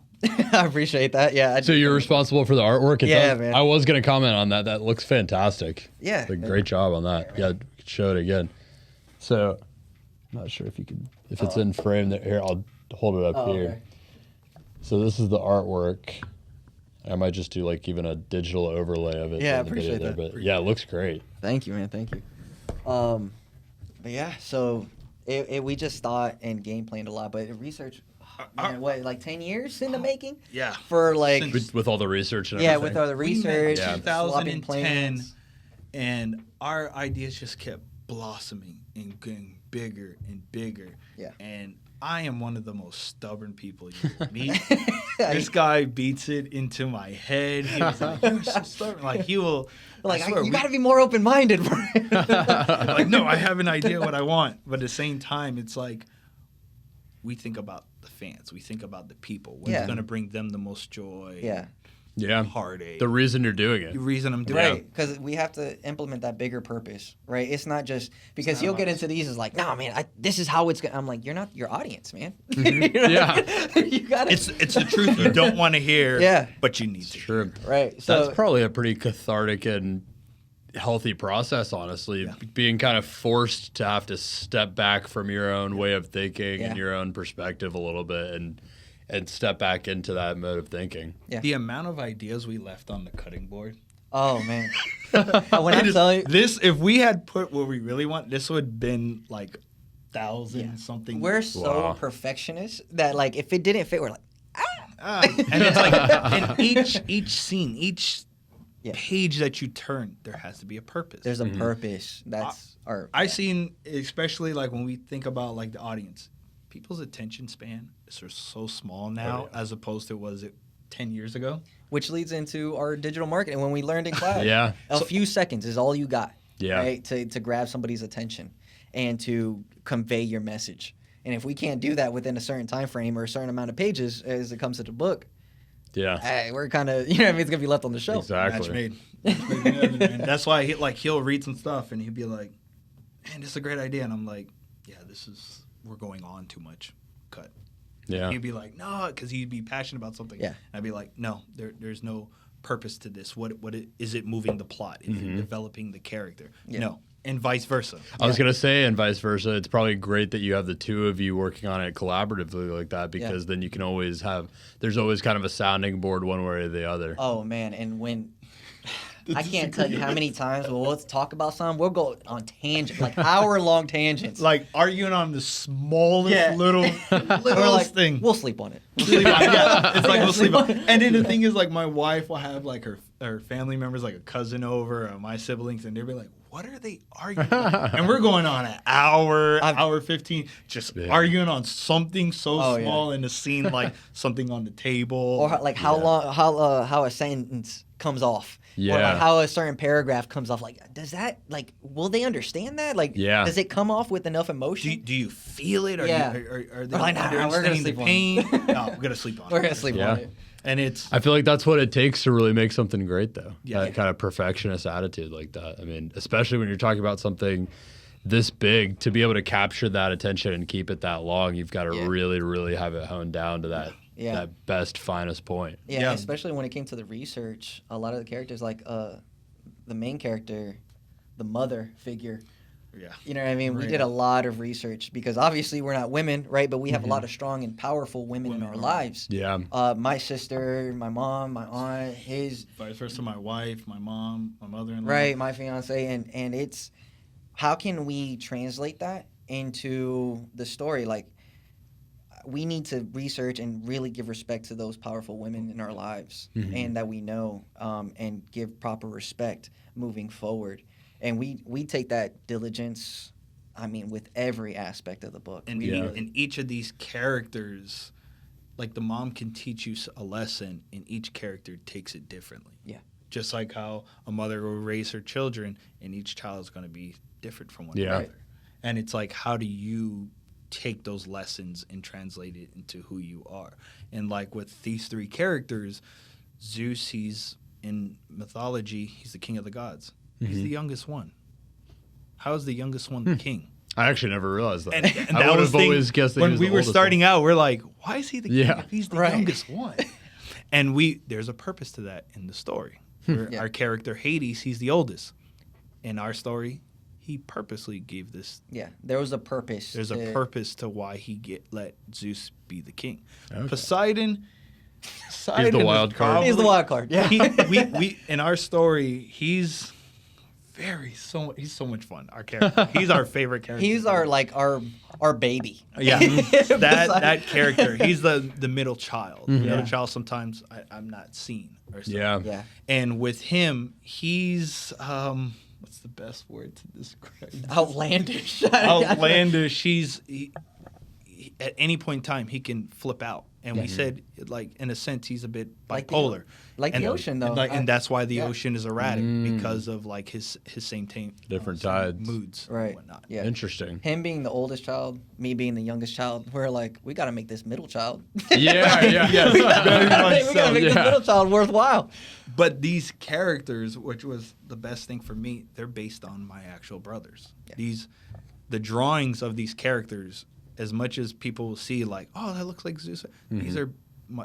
I appreciate that. Yeah. So you're responsible for the artwork? Yeah, man. I was going to comment on that. That looks fantastic. Yeah. Like, great job on that. Yeah, we could show it again. So, I'm not sure if it's in frame. Here, I'll hold it up here. Okay. So this is the artwork. I might just do like even a digital overlay of it. Yeah, I in the video appreciate there, that. But yeah, it looks great. Thank you, man. Thank you. But yeah, so we just thought and game planned a lot, but research, man, what, like 10 years in the making? Yeah. For like, With all the research and yeah, everything. with all the research, We met in swapping 2010, plans. and our ideas just kept blossoming and getting bigger and bigger. Yeah. And I am one of the most stubborn people you will meet. This guy beats it into my head. He was like, "You're so stubborn." Like, he will. Like, I swear, you got to be more open-minded. like, no, I have an idea what I want, but at the same time, it's like we think about the fans, we think about the people. What's going to bring them the most joy? Yeah. Yeah. heartache. The reason you're doing it. The reason I'm doing Right, it. because we have to implement that bigger purpose, right? It's not just because not he'll get about into these as like, nah, man, this is how it's going. I'm like, you're not your audience, man. Yeah. You got It's the truth you don't want to hear, Yeah. but you need to. Sure. right. So That's probably a pretty cathartic and healthy process, honestly. Being kind of forced to have to step back from your own way of thinking and your own perspective a little bit and step back into that mode of thinking. Yeah. The amount of ideas we left on the cutting board. oh man, when I'm telling you, This, if we had put what we really want, this would have been like 1,000 something. we're so Wow. perfectionists that like if it didn't fit, we're like, And it's like in each scene, each Yeah. page that you turn, there has to be a purpose. there's a purpose. That's our. I seen, especially like when we think about like the audience, people's attention span is so small now as opposed to was it 10 years ago? Which leads into our digital marketing. When we learned in class, Yeah. a few seconds is all you got, Yeah. right, to grab somebody's attention and to convey your message. And if we can't do that within a certain time frame or a certain amount of pages as it comes to the book, Yeah. hey, we're kind of, you know what I mean? It's going to be left on the shelf. Exactly. Match made. Match made in heaven, man. That's why he'll read some stuff and he'll be like, man, this is a great idea. And I'm like, yeah, we're going on too much. Cut. Yeah. He'd be like, no, because he'd be passionate about something. Yeah. And I'd be like, no, there's no purpose to this. Is it moving the plot? Is it developing the character? Yeah. No. And vice versa. I was going to say, and vice versa, it's probably great that you have the two of you working on it collaboratively like that because then you can always there's always kind of a sounding board one way or the other. Oh, man. And when I can't tell you how many times we'll talk about something, we'll go on tangents, like hour-long tangents. Like arguing on the smallest Yeah. littlest We're like, thing. we'll sleep on it. Sleep on it. Yeah, it's like we'll sleep on it. And then the thing is, like, my wife will have like her family members, like a cousin over, or my siblings, and they'll be like, "What are they arguing about?" And we're going on an hour 15, just arguing on something so small in the scene, like something on the table, Or like how a sentence comes off. Or Yeah. like how a certain paragraph comes off. Like, does that, like, will they understand that? Like, does it come off with enough emotion? Do you feel it? Are they We're like, nah, they're we're gonna understanding the sleep on pain? it. No, we're gonna sleep on it. We're going to sleep on it. And it's I feel like that's what it takes to really make something great, though. Yeah. That kind of perfectionist attitude like that. I mean, especially when you're talking about something this big, to be able to capture that attention and keep it that long, you've got to really, really have it honed down to that best, finest point. Yeah, especially when it came to the research, a lot of the characters, like the main character, the mother figure. Yeah. You know what I mean? We did a lot of research because obviously we're not women, right? But we have a lot of strong and powerful women in our lives. Yeah. My sister, my mom, my aunt, his. Vice versa, my wife, my mom, my mother-in-law. Right, my fiance. And it's, how can we translate that into the story? Like, we need to research and really give respect to those powerful women in our lives and that we know, and give proper respect moving forward. And we take that diligence, I mean, with every aspect of the book. And in each of these characters, like the mom can teach you a lesson, and each character takes it differently. Yeah. Just like how a mother will raise her children, and each child is going to be different from one Yeah. another. And it's like, how do you take those lessons and translate it into who you are? And like with these three characters, Zeus, he's in mythology, he's the king of the gods. He's the youngest one. How is the youngest one the king? I actually never realized that. And I that would was have always guessed that he when was we the were oldest starting out, we're like, why is he the king if he's the Right. youngest one? And there's a purpose to that in the story. Our character Hades, he's the oldest. In our story, he purposely gave this. Yeah, there was a purpose. There's a purpose to why he let Zeus be the king. Okay. Poseidon He's the wild card. He's the wild card. Yeah. we in our story, he's so much fun. Our character, he's our favorite character. He's our baby. Yeah, that character. He's the middle child. The middle child. Sometimes I'm not seen. Or something. Yeah. And with him, he's what's the best word to describe? Outlandish. Outlandish. at any point in time he can flip out. And we said, like, in a sense, he's a bit bipolar. Like the ocean, though. And that's why the ocean is erratic, because of, like, his same different tides. moods Right. and whatnot. Yeah. Interesting. Him being the oldest child, me being the youngest child, we're like, we got to make this middle child. Yeah, yeah. we got to make this middle child worthwhile. But these characters, which was the best thing for me, they're based on my actual brothers. Yeah. The drawings of these characters, as much as people will see, like, oh, that looks like Zeus,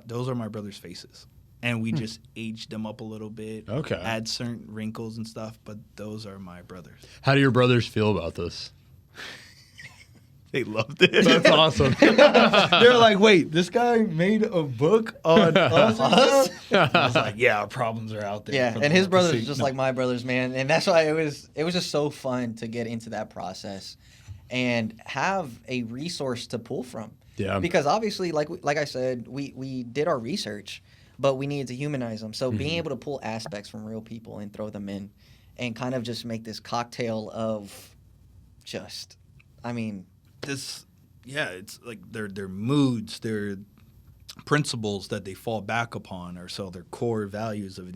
those are my brothers' faces. And we just aged them up a little bit, add certain wrinkles and stuff, but those are my brothers. How do your brothers feel about this? They loved it. That's awesome. They're like, wait, this guy made a book on us? I was like, yeah, our problems are out there. Yeah, and his brothers are just like my brothers, man. And that's why it was just so fun to get into that process and have a resource to pull from. Yeah. Because obviously, like I said, we did our research, but we needed to humanize them. So being able to pull aspects from real people and throw them in and kind of just make this cocktail of just, I mean... it's like their moods, their principles that they fall back upon, or so their core values of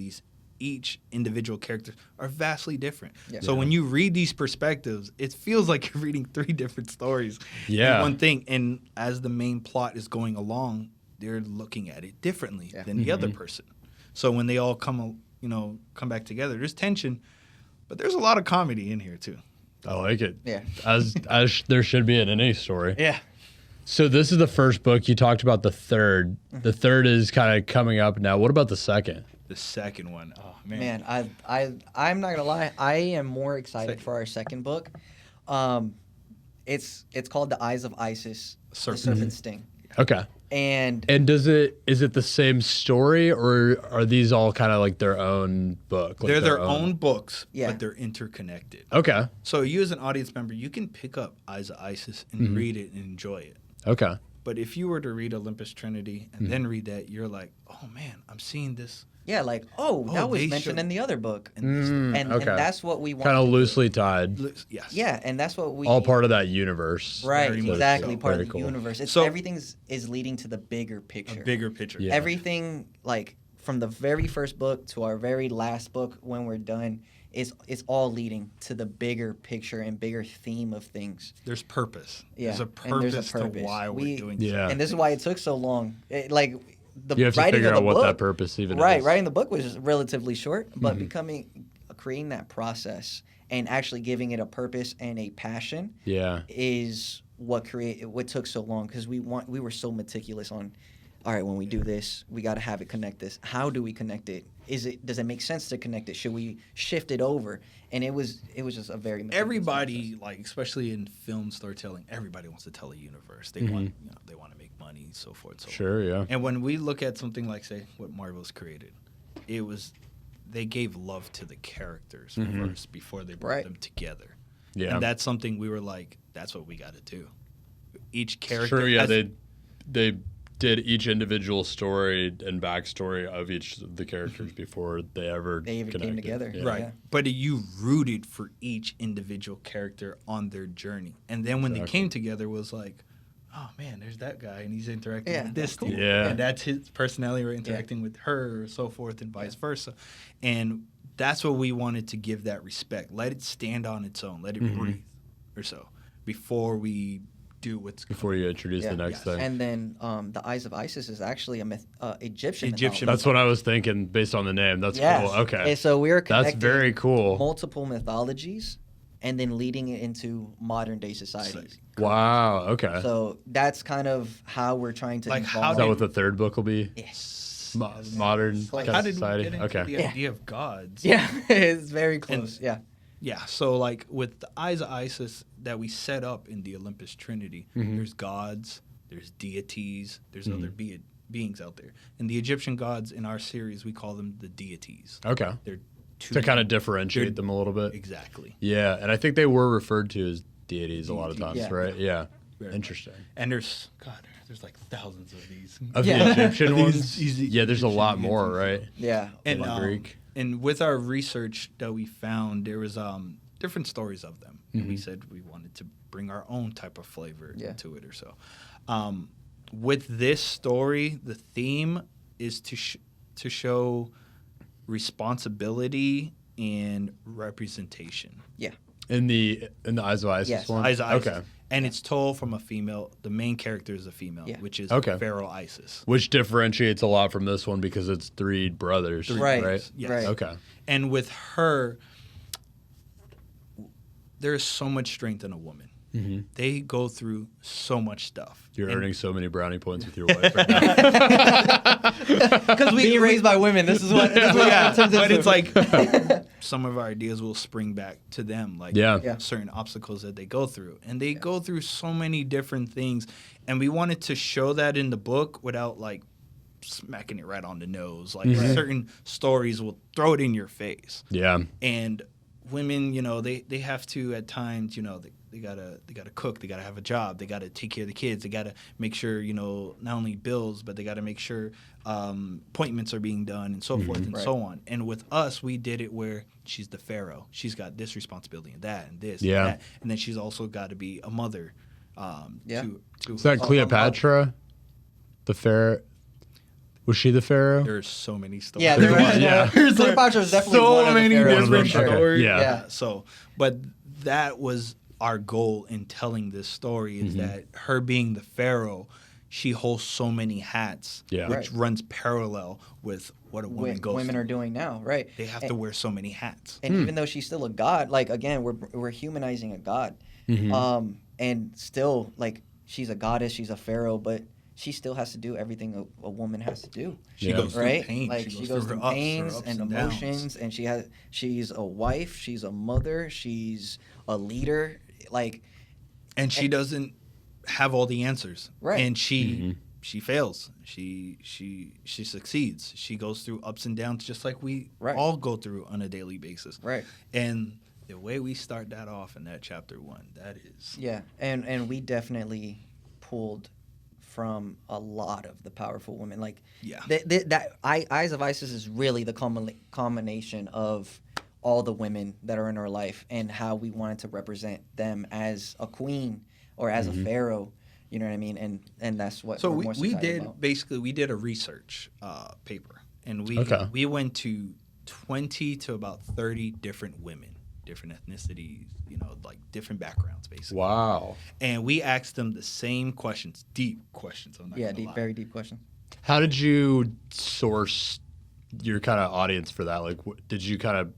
each individual character are vastly different. Yeah. So when you read these perspectives, it feels like you're reading 3 different stories in one thing. And as the main plot is going along, they're looking at it differently than the other person. So when they all come back together, there's tension, but there's a lot of comedy in here too. I like it. Yeah. As there should be in any story. Yeah. So this is the first book. You talked about the third. The third is kind of coming up now. What about the second? The second one, oh man. Man, I'm not gonna lie. I am more excited for our second book. It's called The Eyes of Isis, The Serpent's Sting. Okay. And is it the same story, or are these all kind of like their own book? Like they're their own books, but they're interconnected. Okay. So you as an audience member, you can pick up Eyes of Isis and read it and enjoy it. Okay. But if you were to read Olympus Trinity and then read that, you're like, oh man, I'm seeing this. Yeah, like, that was mentioned in the other book. And and that's what we want. Kind of loosely tied. Yes. Yeah, and that's what we... all part of that universe. Right, Very much exactly, so. part Very of the cool. universe. Everything is leading to the bigger picture. A bigger picture. Yeah. Everything, like, from the very first book to our very last book when we're done, it's all leading to the bigger picture and bigger theme of things. There's purpose. Yeah, There's a purpose to why we're doing this. Yeah. And this is why it took so long. The You have to writing figure of the out what book, that purpose even right, is. writing the book was relatively short, but creating that process and actually giving it a purpose and a passion is what took so long, because we were so meticulous on, all right, when we do this, we got to have it connect this. How do we connect it? Does it make sense to connect it? Should we shift it over? And it was just a very meticulous Everybody, process. like, especially in film storytelling, everybody wants to tell a universe. They want to make money, so forth, so on. Sure, yeah. And when we look at something like, say, what Marvel's created, they gave love to the characters first before they brought them together. Yeah. And that's something we were like, that's what we got to do. Each character. Sure, yeah. They did each individual story and backstory of each of the characters before they even came together. Yeah. Right. But you rooted for each individual character on their journey. And then when they came together, it was like, oh man, there's that guy and he's interacting with this dude. Yeah. And that's his personality, or interacting with her, or so forth, and vice versa. And that's what we wanted to give that respect. Let it stand on its own. Let it breathe, or so, before we do what's before you introduce the next thing. And then the Eyes of Isis is actually a Egyptian mythology. That's what I was thinking based on the name. That's cool. Okay. And so we're That's connecting very cool. multiple mythologies and then leading it into modern day societies. Wow. Okay. So that's kind of how we're trying to involve. Is that what the third book will be? Yes. Modern like, kind how of did society. we get into Okay. the idea of gods? Yeah, it's very close. Yeah, so like with the Eyes of Isis that we set up in the Olympus Trinity, there's gods, there's deities, there's other beings out there. And the Egyptian gods in our series, we call them the deities. Okay. They're to kind of differentiate them a little bit. Exactly. Yeah, and I think they were referred to as deities a lot of times, right? Yeah. Very Interesting. much. And there's like thousands of these. Of the Egyptian ones? These Yeah, there's a Egyptian lot more, deities. right? Yeah. And Greek. and with our research that we found, there different stories of them. And we said we wanted to bring our own type of flavor into it or so. With this story, the theme is to show responsibility and representation. Yeah. In the Eyes of Isis one? Eyes of Isis. Okay. And it's told from a female. The main character is a female, which is Pharaoh Isis. Which differentiates a lot from this one because it's three brothers, right? Yes. Right. Okay. And with her, there is so much strength in a woman. They go through so much stuff. You're earning so many brownie points with your wife right now. Because being raised by women, this is what it turns into. But it's like some of our ideas will spring back to them, like certain obstacles that they go through. And they go through so many different things. And we wanted to show that in the book without like smacking it right on the nose. Like certain stories will throw it in your face. Yeah. And women, you know, they have to at times, you know, they gotta cook, they gotta have a job, they gotta take care of the kids, they gotta make sure, you know, not only bills, but they gotta make sure appointments are being done and so forth and so on. And with us, we did it where she's the pharaoh. She's got this responsibility and that and this and that, and then she's also got to be a mother. To is that Cleopatra, the pharaoh? Was she the pharaoh? There's so many stories. Yeah, there's Cleopatra is definitely so one many of the different pharaohs. stories. Yeah. So, but that was our goal in telling this story is that her being the pharaoh, she holds so many hats, which runs parallel with what a woman goes women through. are doing now, right? They have to wear so many hats. And even though she's still a god, like again, we're humanizing a god, and still like she's a goddess, she's a pharaoh, but she still has to do everything a woman has to do. She goes through right? pain. Like she goes through her pains ups and emotions, and she's a wife, she's a mother, she's a leader, like. And she doesn't have all the answers, right? And she fails. She succeeds. She goes through ups and downs, just like we all go through on a daily basis, right? And the way we start that off in that chapter 1, that is and we definitely pulled from a lot of the powerful women, like Eyes of Isis is really the combination of all the women that are in our life and how we wanted to represent them as a queen or as a pharaoh, you know what I mean? And that's what so we're most we excited did about. basically we did a research paper, and we went to 20 to about 30 different women, different ethnicities, you know, like different backgrounds basically. Wow. And we asked them the same questions, deep questions. I'm not gonna lie. Very deep question. How did you source your kind of audience for that? Like, did you kind of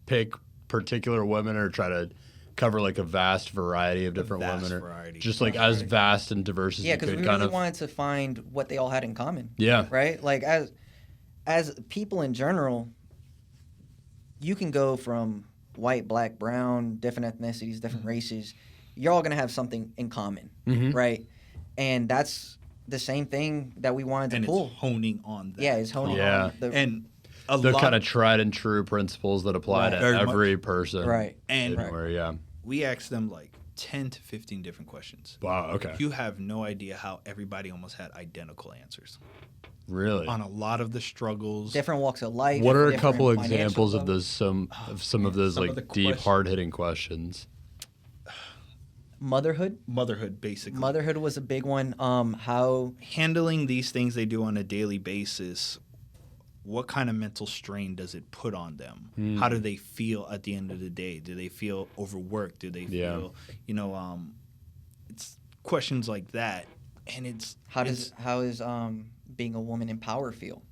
pick particular women or try to cover like a vast variety of different women, or just like as vast and diverse as you could? Yeah, because we really wanted to find what they all had in common. Yeah. Right? Like as people in general, you can go from white, black, brown, different ethnicities, different races. You're all going to have something in common, right? And that's the same thing that we wanted to pull. It's honing on that. Yeah, it's honing on the kind of tried and true principles that apply to every person. Right. And we asked them like 10 to 15 different questions. Wow, okay. You have no idea how everybody almost had identical answers. Really? On a lot of the struggles. Different walks of life. What are a couple examples of those some of those like deep, hard-hitting questions? Motherhood, basically. Motherhood was a big one. How handling these things they do on a daily basis. What kind of mental strain does it put on them? How do they feel at the end of the day? Do they feel overworked? Do they feel, it's questions like that. And it's how is being a woman in power feel?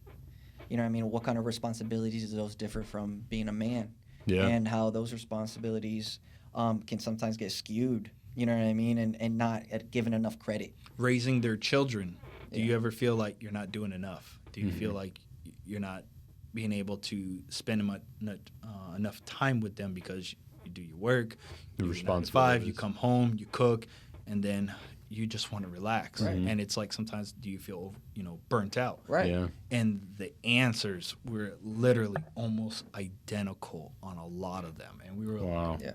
You know what I mean? What kind of responsibilities do those differ from being a man? Yeah. And how those responsibilities can sometimes get skewed, you know what I mean? And not given enough credit. Raising their children. Do you ever feel like you're not doing enough? Do you feel like you're not being able to spend enough time with them because you do your work, you do 9 to 5, you come home, you cook, and then you just want to relax. Right. And it's like sometimes do you feel, burnt out? Right. Yeah. And the answers were literally almost identical on a lot of them. And we were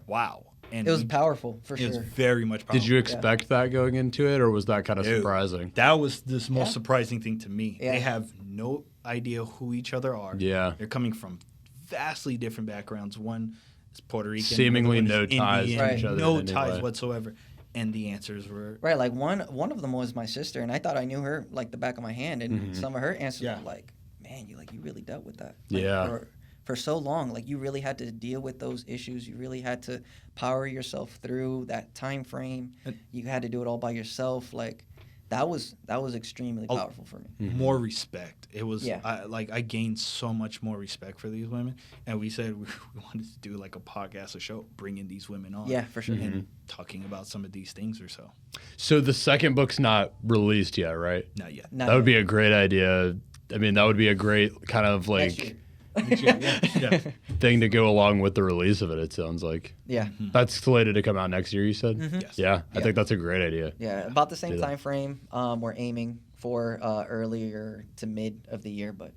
wow. And it was powerful, for sure. It was very much powerful. Did you expect that going into it, or was that kind of surprising? That was the most surprising thing to me. Yeah. They have no idea who each other are. Yeah. They're coming from vastly different backgrounds. One is Puerto Rican. Seemingly another no one is ties Indian, to each other. no in any ties way. whatsoever. And the answers were Right, like one of them was my sister, and I thought I knew her like the back of my hand, and some of her answers Yeah. were like, "Man, you really dealt with that." Like, Yeah. For so long, like you really had to deal with those issues. You really had to power yourself through that time frame. You had to do it all by yourself. Like that was extremely powerful for me. more respect. It was Yeah. I gained so much more respect for these women, and we said we wanted to do like a podcast, a show, bringing these women on. Yeah, for sure. And talking about some of these things or so. So the second book's not released yet, right? Not yet. Not That would yet. be a great idea. I mean, that would be a great kind of Next like year. Yeah. thing to go along with the release of it. It sounds like Yeah. that's slated to come out next year. You said, Yes. yeah. I Yeah. think that's a great idea. Yeah, about the same Do that. time frame. We're aiming for earlier to mid of the year, but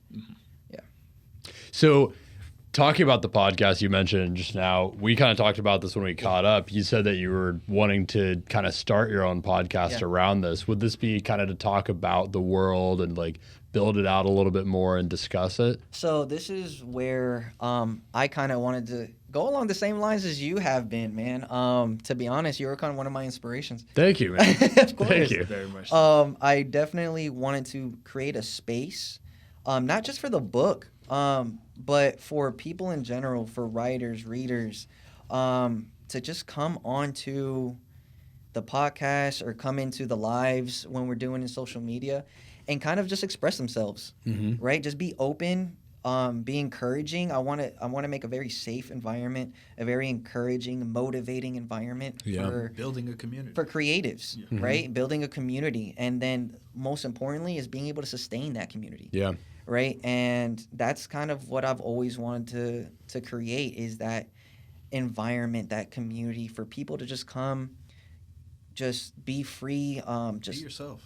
So, talking about the podcast you mentioned just now, we kind of talked about this when we caught up. You said that you were wanting to kind of start your own podcast Yeah. around this. Would this be kind of to talk about the world and like build it out a little bit more and discuss it? so this is where I kind of wanted to go along the same lines as you have been, man. To be honest, you were kind of one of my inspirations. Thank you, man. Of course. Thank you. Very much. I definitely wanted to create a space, not just for the book, but for people in general, for writers, readers, to just come onto the podcast or come into the lives when we're doing in social media and kind of just express themselves, right? Just be open, be encouraging. I want to make a very safe environment, a very encouraging, motivating environment for Building a community. for creatives, right? Building a community, and then most importantly is being able to sustain that community, Yeah. right? And that's kind of what I've always wanted to create, is that environment, that community for people to just come, just be free, just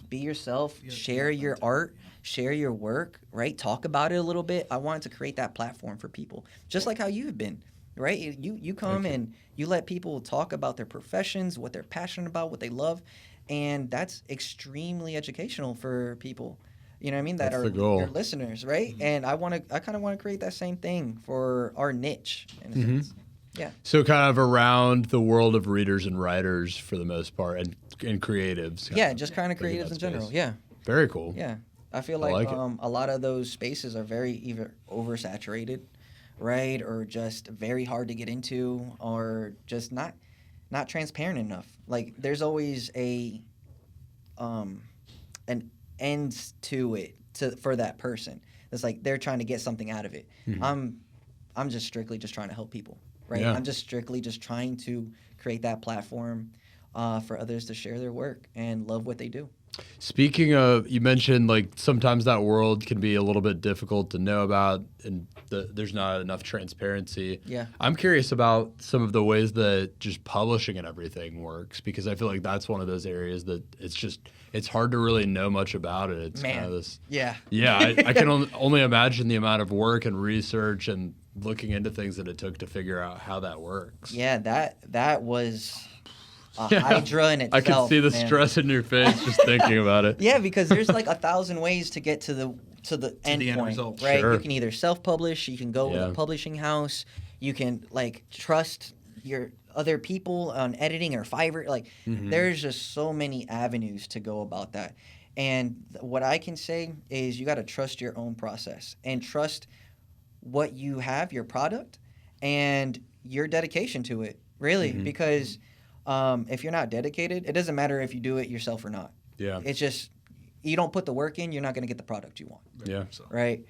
Be yourself. Yeah, share be your authentic. art, share your work, right? Talk about it a little bit. I wanted to create that platform for people, just like how you've been, right? You come and you let people talk about their professions, what they're passionate about, what they love, and that's extremely educational for people. You know what I mean? That That's are the goal. your listeners, right? And I kind of want to create that same thing for our niche, in a sense. Yeah. So kind of around the world of readers and writers for the most part, and creatives. Yeah, just kind of bring creatives that in general. space. Yeah. Very cool. Yeah, I feel I like, like it. a lot of those spaces are very either oversaturated, right, or just very hard to get into, or just not transparent enough. Like there's always an end to it for that person. It's like they're trying to get something out of it. I'm just strictly just trying to help people, right? Yeah. I'm just strictly just trying to create that platform for others to share their work and love what they do. Speaking of, you mentioned like sometimes that world can be a little bit difficult to know about, and there's not enough transparency. Yeah. I'm curious about some of the ways that just publishing and everything works, because I feel like that's one of those areas that it's hard to really know much about it. It's kind of this. Yeah. Yeah, I can only imagine the amount of work and research and looking into things that it took to figure out how that works. Yeah, that was a Yeah. hydra in itself. I can see the man. stress in your face just thinking about it. Yeah, because there's like 1,000 ways to get to the end the end point, result. right? Sure. You can either self-publish, you can go with Yeah. a publishing house, you can like trust your other people on editing or Fiverr. Like there's just so many avenues to go about that. And what I can say is you got to trust your own process and trust what you have, your product, and your dedication to it, really. Because if you're not dedicated, it doesn't matter if you do it yourself or not. Yeah. It's just, you don't put the work in, you're not going to get the product you want, Yeah. So. right?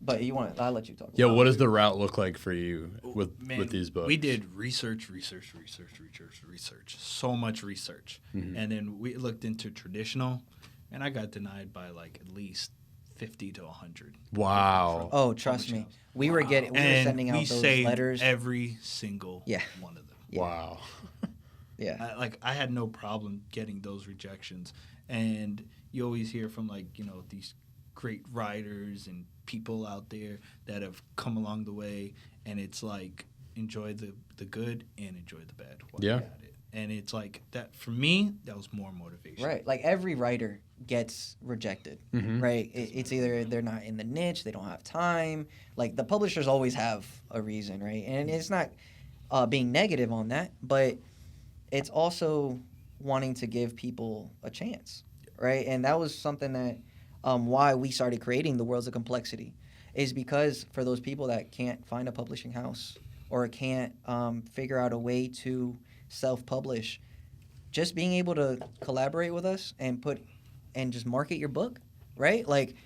But I'll let you talk. Yeah, about what does the route look like for you with Man, these books? We did research. So much research. And then we looked into traditional, and I got denied by like at least 50 to 100. Wow. Oh, trust me. We were sending out we those saved letters. every single one of them. Yeah. Wow. Yeah. I had no problem getting those rejections. And you always hear from these great writers and people out there that have come along the way, and it's like enjoy the good and enjoy the bad while Yeah. you're at it. And it's like that for me, that was more motivation. Right. Like every writer gets rejected, right? It's either they're not in the niche, they don't have time. Like the publishers always have a reason, right? And it's not being negative on that, but it's also wanting to give people a chance, right? And that was something that why we started creating the Worlds of Complexity is because for those people that can't find a publishing house or can't figure out a way to self-publish, just being able to collaborate with us and just market your book, right? Like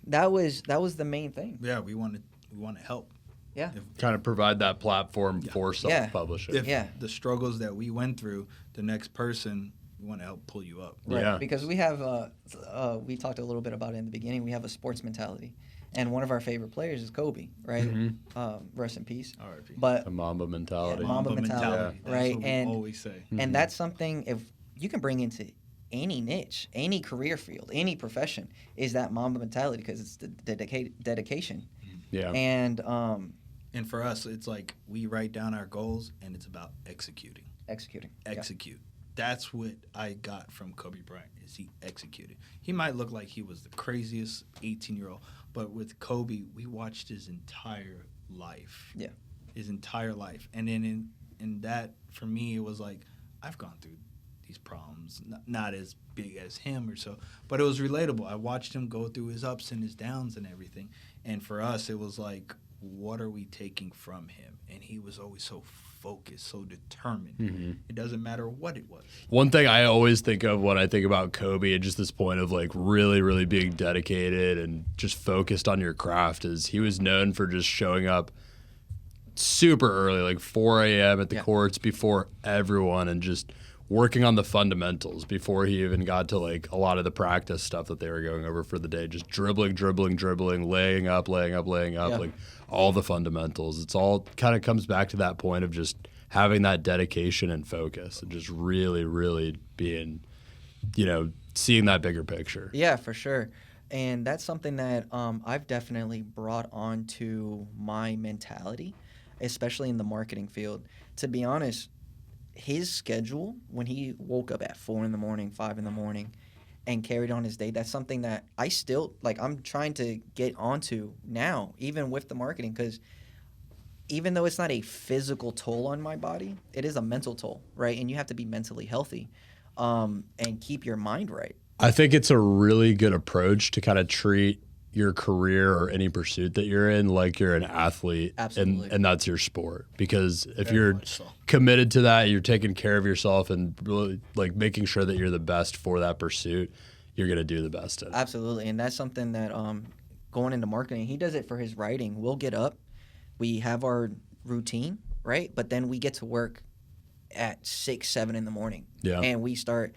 that was the main thing. Yeah, we want to help. Yeah. Kind of provide that platform for self-publishing. If the struggles that we went through, the next person, we want to help pull you up. Right. Yeah. Because we have we talked a little bit about it in the beginning. We have a sports mentality. And one of our favorite players is Kobe, right? Rest in peace. R.I.P. But The Mamba mentality. Yeah, Mamba mentality, That's right? what And we always say. and that's something if you can bring into any niche, any career field, any profession, is that Mamba mentality because it's the dedication. Yeah. And for us, it's like we write down our goals, and it's about executing. Execute. That's what I got from Kobe Bryant, is he executed. He might look like he was the craziest 18-year-old, but with Kobe, we watched his entire life. Yeah. His entire life. And then in that, for me, it was like, I've gone through these problems, not as big as him or so, but it was relatable. I watched him go through his ups and his downs and everything. And for us, it was like, what are we taking from him? And he was always so focused, so determined. It doesn't matter what it was. One thing I always think of when I think about Kobe and just this point of like really, really being dedicated and just focused on your craft is he was known for just showing up super early, like 4 a.m. at the courts before everyone and just working on the fundamentals before he even got to like a lot of the practice stuff that they were going over for the day. Just dribbling, laying up, like all the fundamentals. It's all kind of comes back to that point of just having that dedication and focus and just really, really being, seeing that bigger picture. Yeah, for sure. And that's something that I've definitely brought on to my mentality, especially in the marketing field. To be honest, his schedule when he woke up at 4 a.m, 5 a.m, and carried on his day, that's something that I still I'm trying to get onto now, even with the marketing, because even though it's not a physical toll on my body, it is a mental toll, right? And you have to be mentally healthy and keep your mind right. I think it's a really good approach to kind of treat your career or any pursuit that you're in like you're an athlete. Absolutely. And that's your sport, because if Very you're much so. committed to that, you're taking care of yourself and really like making sure that you're the best for that pursuit, you're going to do the best in it. Absolutely. And that's something that going into marketing, he does it for his writing. We'll get up, we have our routine, right? But then we get to work at 6, 7 in the morning. Yeah. And we start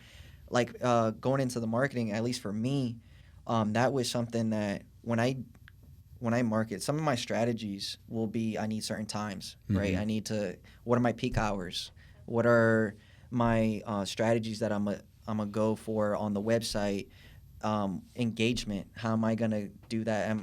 going into the marketing, at least for me, that was something that when I market, some of my strategies will be I need certain times, right? I need to, what are my peak hours? What are my strategies that I'm gonna go for on the website? Engagement, how am I gonna do that?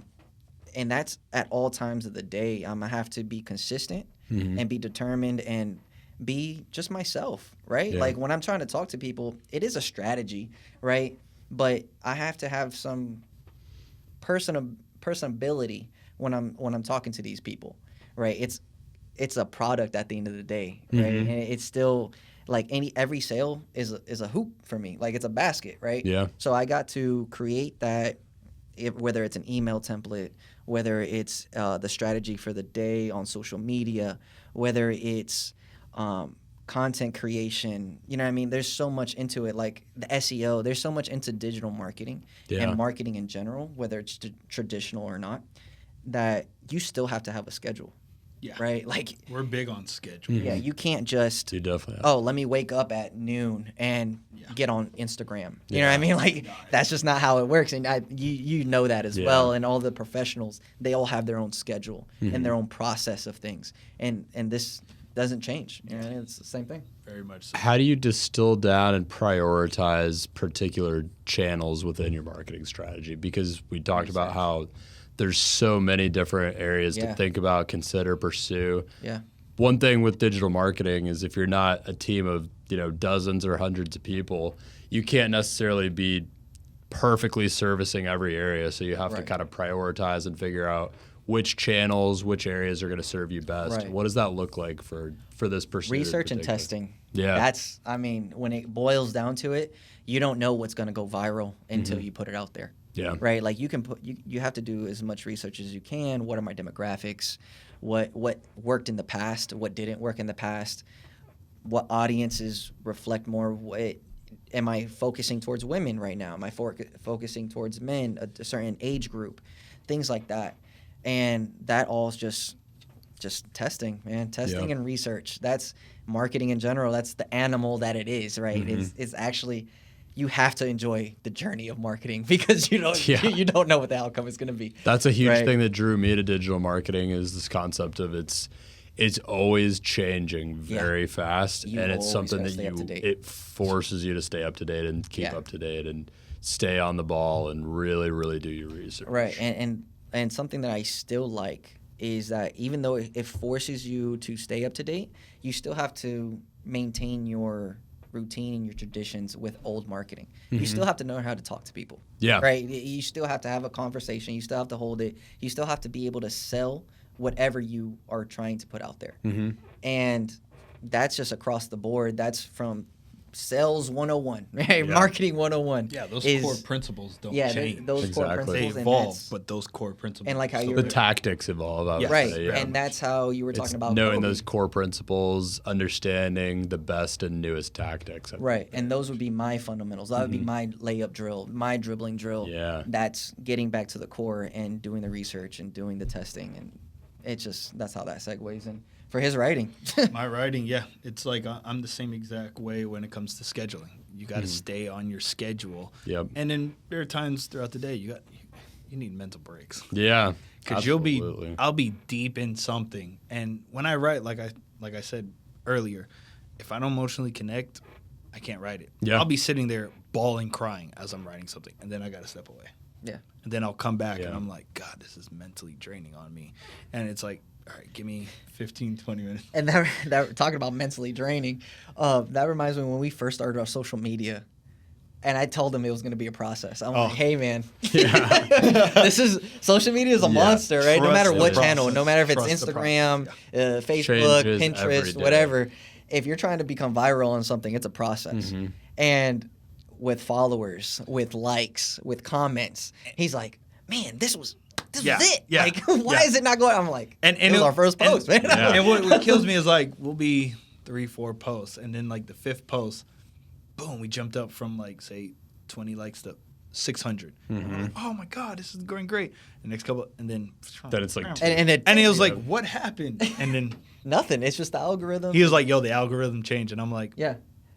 And that's at all times of the day. I'm gonna have to be consistent and be determined and be just myself, right? Yeah. Like when I'm trying to talk to people, it is a strategy, right? But I have to have some personability when I'm talking to these people, right? It's a product at the end of the day, right? And it's still like every sale is a hoop for me, like it's a basket, right? Yeah. So I got to create that, whether it's an email template, whether it's the strategy for the day on social media, whether it's content creation, you know what I mean? There's so much into it, like the SEO. There's so much into digital marketing and marketing in general, whether it's traditional or not, that you still have to have a schedule. Yeah. Right? Like We're big on schedule. yeah, you can't just You definitely let me wake up at noon and get on Instagram. You know what I mean? Like that's just not how it works, and you know that as well. And all the professionals, they all have their own schedule and their own process of things, and this doesn't change. You know, it's the same thing. Very much so. How do you distill down and prioritize particular channels within your marketing strategy? Because we talked about how there's so many different areas to think about, consider, pursue. Yeah. One thing with digital marketing is if you're not a team of dozens or hundreds of people, you can't necessarily be perfectly servicing every area. So you have to kind of prioritize and figure out which channels, which areas are going to serve you best. Right. What does that look like for this pursuit? Research and testing. Yeah. When it boils down to it, you don't know what's going to go viral until you put it out there. Yeah. Right? Like you have to do as much research as you can. What are my demographics? What worked in the past? What didn't work in the past? What audiences reflect more? Am I focusing towards women right now? Am I focusing towards men, a certain age group? Things like that. And that all is just testing, man. Testing and research. That's marketing in general. That's the animal that it is, right? It's actually, you have to enjoy the journey of marketing because you don't know what the outcome is going to be. That's a huge thing that drew me to digital marketing is this concept of it's always changing very fast, and it's something that it forces you to stay up to date and keep up to date and stay on the ball and really, really do your research. Right, and something that I still like is that even though it forces you to stay up to date, you still have to maintain your routine and your traditions with old marketing. You still have to know how to talk to people. Yeah. Right? You still have to have a conversation. You still have to hold it. You still have to be able to sell whatever you are trying to put out there. And that's just across the board. That's from sales 101, right? Marketing 101. Yeah, those core principles don't change. Those core principles. They evolve, but those core principles. And like how the tactics evolve. And that's how you were talking about knowing those core principles, understanding the best and newest tactics. Right, and those would be my fundamentals. That would be my layup drill, my dribbling drill. Yeah. That's getting back to the core and doing the research and doing the testing, and that's how that segues in. For his writing. My writing, it's like I'm the same exact way when it comes to scheduling. You got to stay on your schedule. Yep. And then there are times throughout the day you need mental breaks. Yeah. Because I'll be deep in something, and when I write, like I said earlier, if I don't emotionally connect, I can't write it. Yeah. I'll be sitting there bawling, crying as I'm writing something, and then I got to step away. Yeah. And then I'll come back and I'm like, God, this is mentally draining on me, and it's like, all right, give me 15, 20 minutes. And that talking about mentally draining, that reminds me when we first started our social media, and I told him it was going to be a process. I'm like, hey, man, social media is a monster, right? No matter what channel, no matter if it's Instagram, Facebook, Pinterest, whatever. If you're trying to become viral on something, it's a process. And with followers, with likes, with comments, he's like, man, this was it. Yeah. Like, why is it not going? I'm like, and it was our first post, man. Yeah. And what kills me is like, we'll be 3-4 posts, and then like the 5th post, boom, we jumped up from like say 20 likes to 600. Like, oh my God, this is going great. The next couple, and then it's like, and it was like, what happened? And then nothing. It's just the algorithm. He was like, yo, the algorithm changed, and I'm like,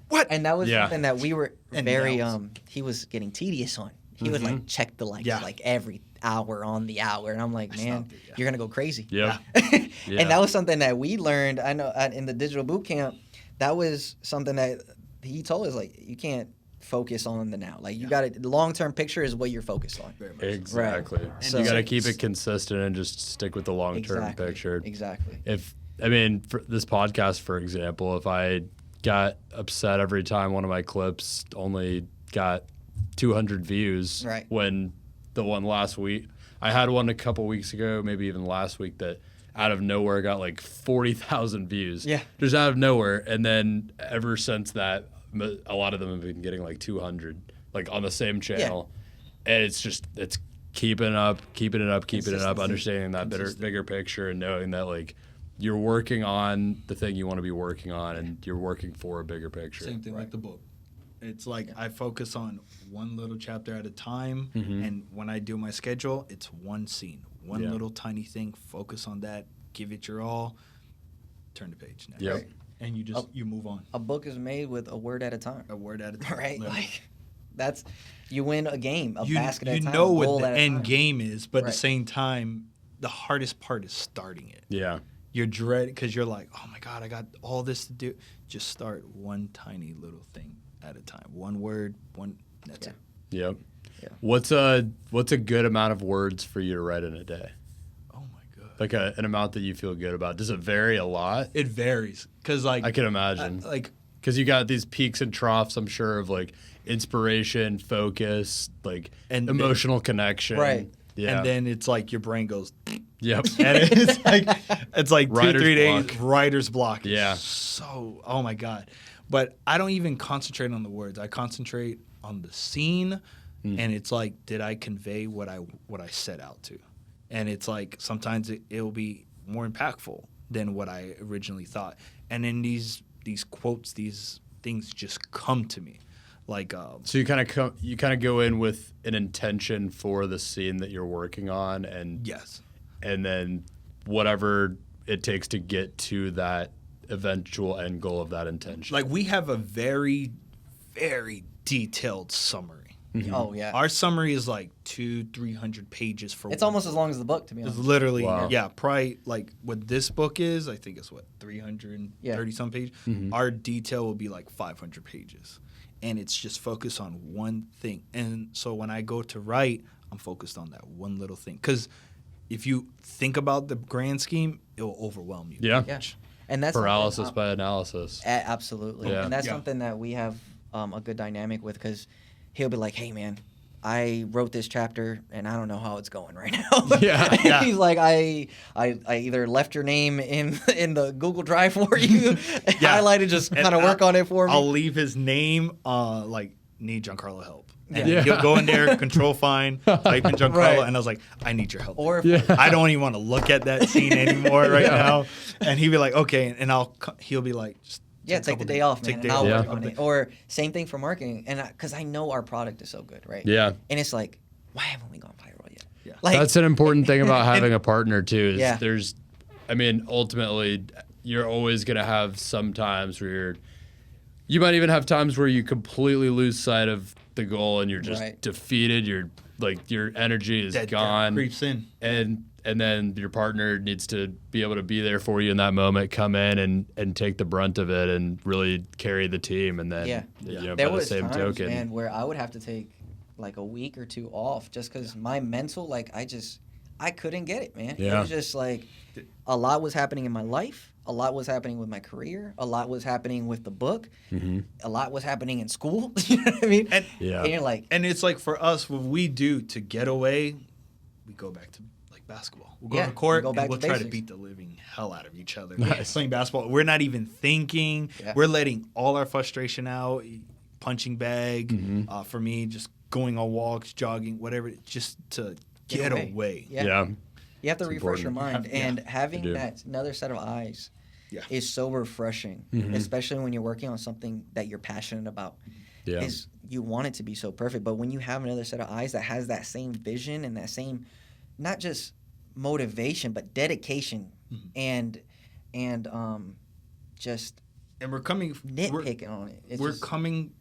what? And that was something that we were very. He was getting tedious on. He would like check the likes like every hour on the hour, and I'm like, man, you're gonna go crazy. Yeah. And that was something that we learned. I know in the digital boot camp, that was something that he told us, like, you can't focus on the now. Like, you got to, the long-term picture is what you're focused on. Exactly. Right. So you got to keep it consistent and just stick with the long-term picture. Exactly. For this podcast, for example, if I got upset every time one of my clips only got 200 views when the one last week, I had one a couple weeks ago, maybe even last week, that out of nowhere got like 40,000 views. Yeah. Just out of nowhere. And then ever since that, a lot of them have been getting like 200, like on the same channel. Yeah. And it's keeping it up, understanding that bigger picture and knowing that like you're working on the thing you want to be working on and you're working for a bigger picture. Same thing like the book. It's like I focus on one little chapter at a time, and when I do my schedule, it's one scene, one little tiny thing. Focus on that, give it your all, turn the page next. Yep. And you just you move on. A book is made with a word at a time. A word at a time. Right? Like that's you win a game, basket at a time. You know what the end game is, but at the same time, the hardest part is starting it. Yeah. You're dreading because you're like, oh my God, I got all this to do. Just start one tiny little thing at a time. One word, that's it. Yep. Yeah. What's a good amount of words for you to write in a day? Oh my God. Like an amount that you feel good about. Does it vary a lot? It varies because like I can imagine. Because you got these peaks and troughs, I'm sure, of like inspiration, focus, like And emotional connection. Right. Yeah. And then it's like your brain goes, Yep. and it's like 2-3 Writer's days block. writer's block. Yeah. So, oh my God. But I don't even concentrate on the words. I concentrate on the scene, and it's like, did I convey what I set out to? And it's like sometimes it'll be more impactful than what I originally thought. And then these quotes, these things just come to me. Like So you kind of go in with an intention for the scene that you're working on, and yes. and then whatever it takes to get to that eventual end goal of that intention. Like we have a very, very detailed summary. Oh yeah. Our summary is like 200-300 pages for It's one. almost as long as the book, to be It's honest. literally, Wow. yeah, probably like what this book is, I think it's 330 some pages. Our detail will be like 500 pages. And it's just focused on one thing. And so when I go to write, I'm focused on that one little thing. Because if you think about the grand scheme, it will overwhelm you. Yeah. Yeah. And that's Paralysis something, by analysis. absolutely. Yeah. And that's Yeah. something that we have a good dynamic with, because he'll be like, hey, man, I wrote this chapter and I don't know how it's going right now. Yeah, yeah. He's like, I either left your name in the Google Drive for you, highlighted, just And kind of work on it for me. I'll leave his name, like, need Giancarlo help. And Yeah. he'll go in there, control find, type in Giancarlo, Right. and I was like, I need your help. Or if Yeah. I don't even want to look at that scene anymore right now. And he'll be like, okay, and he'll be like, just take the day off, man, and I'll day work off. on it. Or same thing for marketing, and because I know our product is so good, right? Yeah. And it's like, why haven't we gone viral yet? Yeah. Like, That's an important thing about having a partner too. Is Yeah. Ultimately, you're always gonna have some times where you might even have times where you completely lose sight of the goal and you're just Right. defeated. You're like your energy is that gone, creeps in. and then your partner needs to be able to be there for you in that moment, come in and take the brunt of it and really carry the team. And then Yeah. by there the was same times, token, man, where I would have to take like a week or two off just because my mental, like, I couldn't get it, man. It Yeah. was just like a lot was happening in my life. A lot was happening with my career. A lot was happening with the book. A lot was happening in school. You know what I mean? And, Yeah. And you're like, and it's like for us, what we do to get away, we go back to like basketball. We'll go Yeah, to the court we go back and we'll to try to basics. beat the living hell out of each other. Nice. Playing basketball, we're not even thinking. Yeah. We're letting all our frustration out. Punching bag, for me, just going on walks, jogging, whatever, just to get away. Yeah. You have to It's refresh your important. mind, Yeah, and I having do. that another set of eyes Yeah. is so refreshing, especially when you're working on something that you're passionate about. Yeah. Is you want it to be so perfect, but when you have another set of eyes that has that same vision and that same, not just motivation but dedication and just And we're coming. nitpicking on it. It's We're just- coming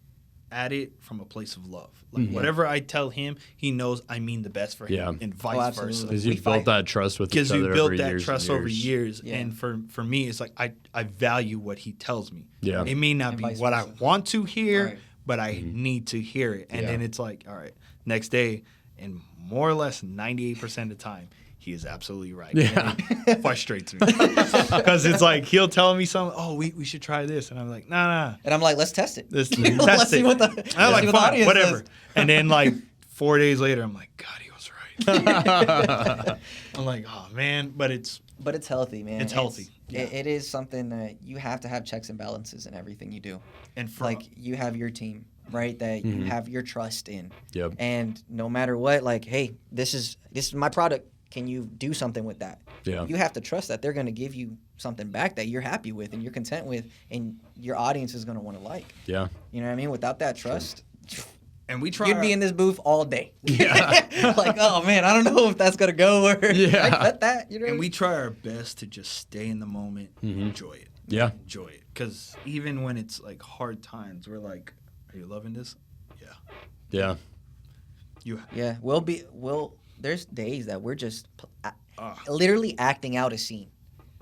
at it from a place of love. Like whatever I tell him, he knows I mean the best for him, Yeah. and vice absolutely. versa. because we you've built fight. that trust with each Because other you built over that years trust and over years, Yeah. and for me, it's like I value what he tells me. Yeah. It may not And be vice what versa. I want to hear, Right. but I need to hear it. And Yeah. then it's like, all right, next day, and more or less 98% of the time, he is absolutely right. Yeah. And it frustrates me because it's like he'll tell me something. Oh, we should try this, and I'm like, nah. And I'm like, let's test it. Let's Let's test see it. what the, I'm let's like, see what the fine, audience whatever. says. And then like 4 days later, I'm like, God, he was right. I'm like, oh man, but it's But it's healthy, man. It's healthy. Yeah. It is something that you have to have checks and balances in everything you do. and for Like, you have your team, right, that you have your trust in. Yep. And no matter what, like, hey, this is my product. Can you do something with that? Yeah. You have to trust that they're going to give you something back that you're happy with and you're content with, and your audience is going to want to like. Yeah. You know what I mean? Without that trust, and we try. you'd be in this booth all day. Yeah. Like, oh man, I don't know if that's going to go or Yeah. I cut that. You know? and we try our best to just stay in the moment, enjoy it. Yeah. Enjoy it, because even when it's like hard times, we're like, "Are you loving this?" Yeah. Yeah. You. Yeah, there's days that we're just Ah. literally acting out a scene.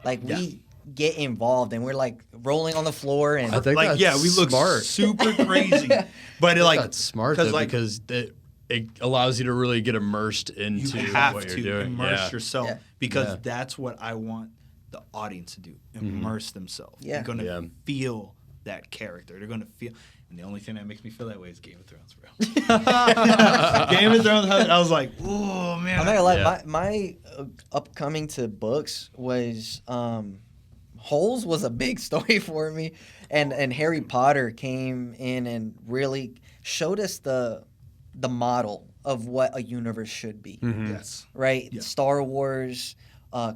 Like, we get involved and we're like rolling on the floor and I think Like that's yeah, we look smart. super crazy, but it, like That's smart 'cause, though, like, because it allows you to really get immersed you into have what to you're doing. immerse Yeah. yourself Yeah. because Yeah. that's what I want the audience to do. Immerse themselves. Yeah. They're gonna Yeah. feel that character. They're going to feel. And the only thing that makes me feel that way is Game of Thrones, bro. Game of Thrones, I was like, oh, man. I'm not gonna lie, my upcoming to books was Holes was a big story for me. And Harry Potter came in and really showed us the model of what a universe should be. Mm-hmm. Yes. Right? Yeah. Star Wars,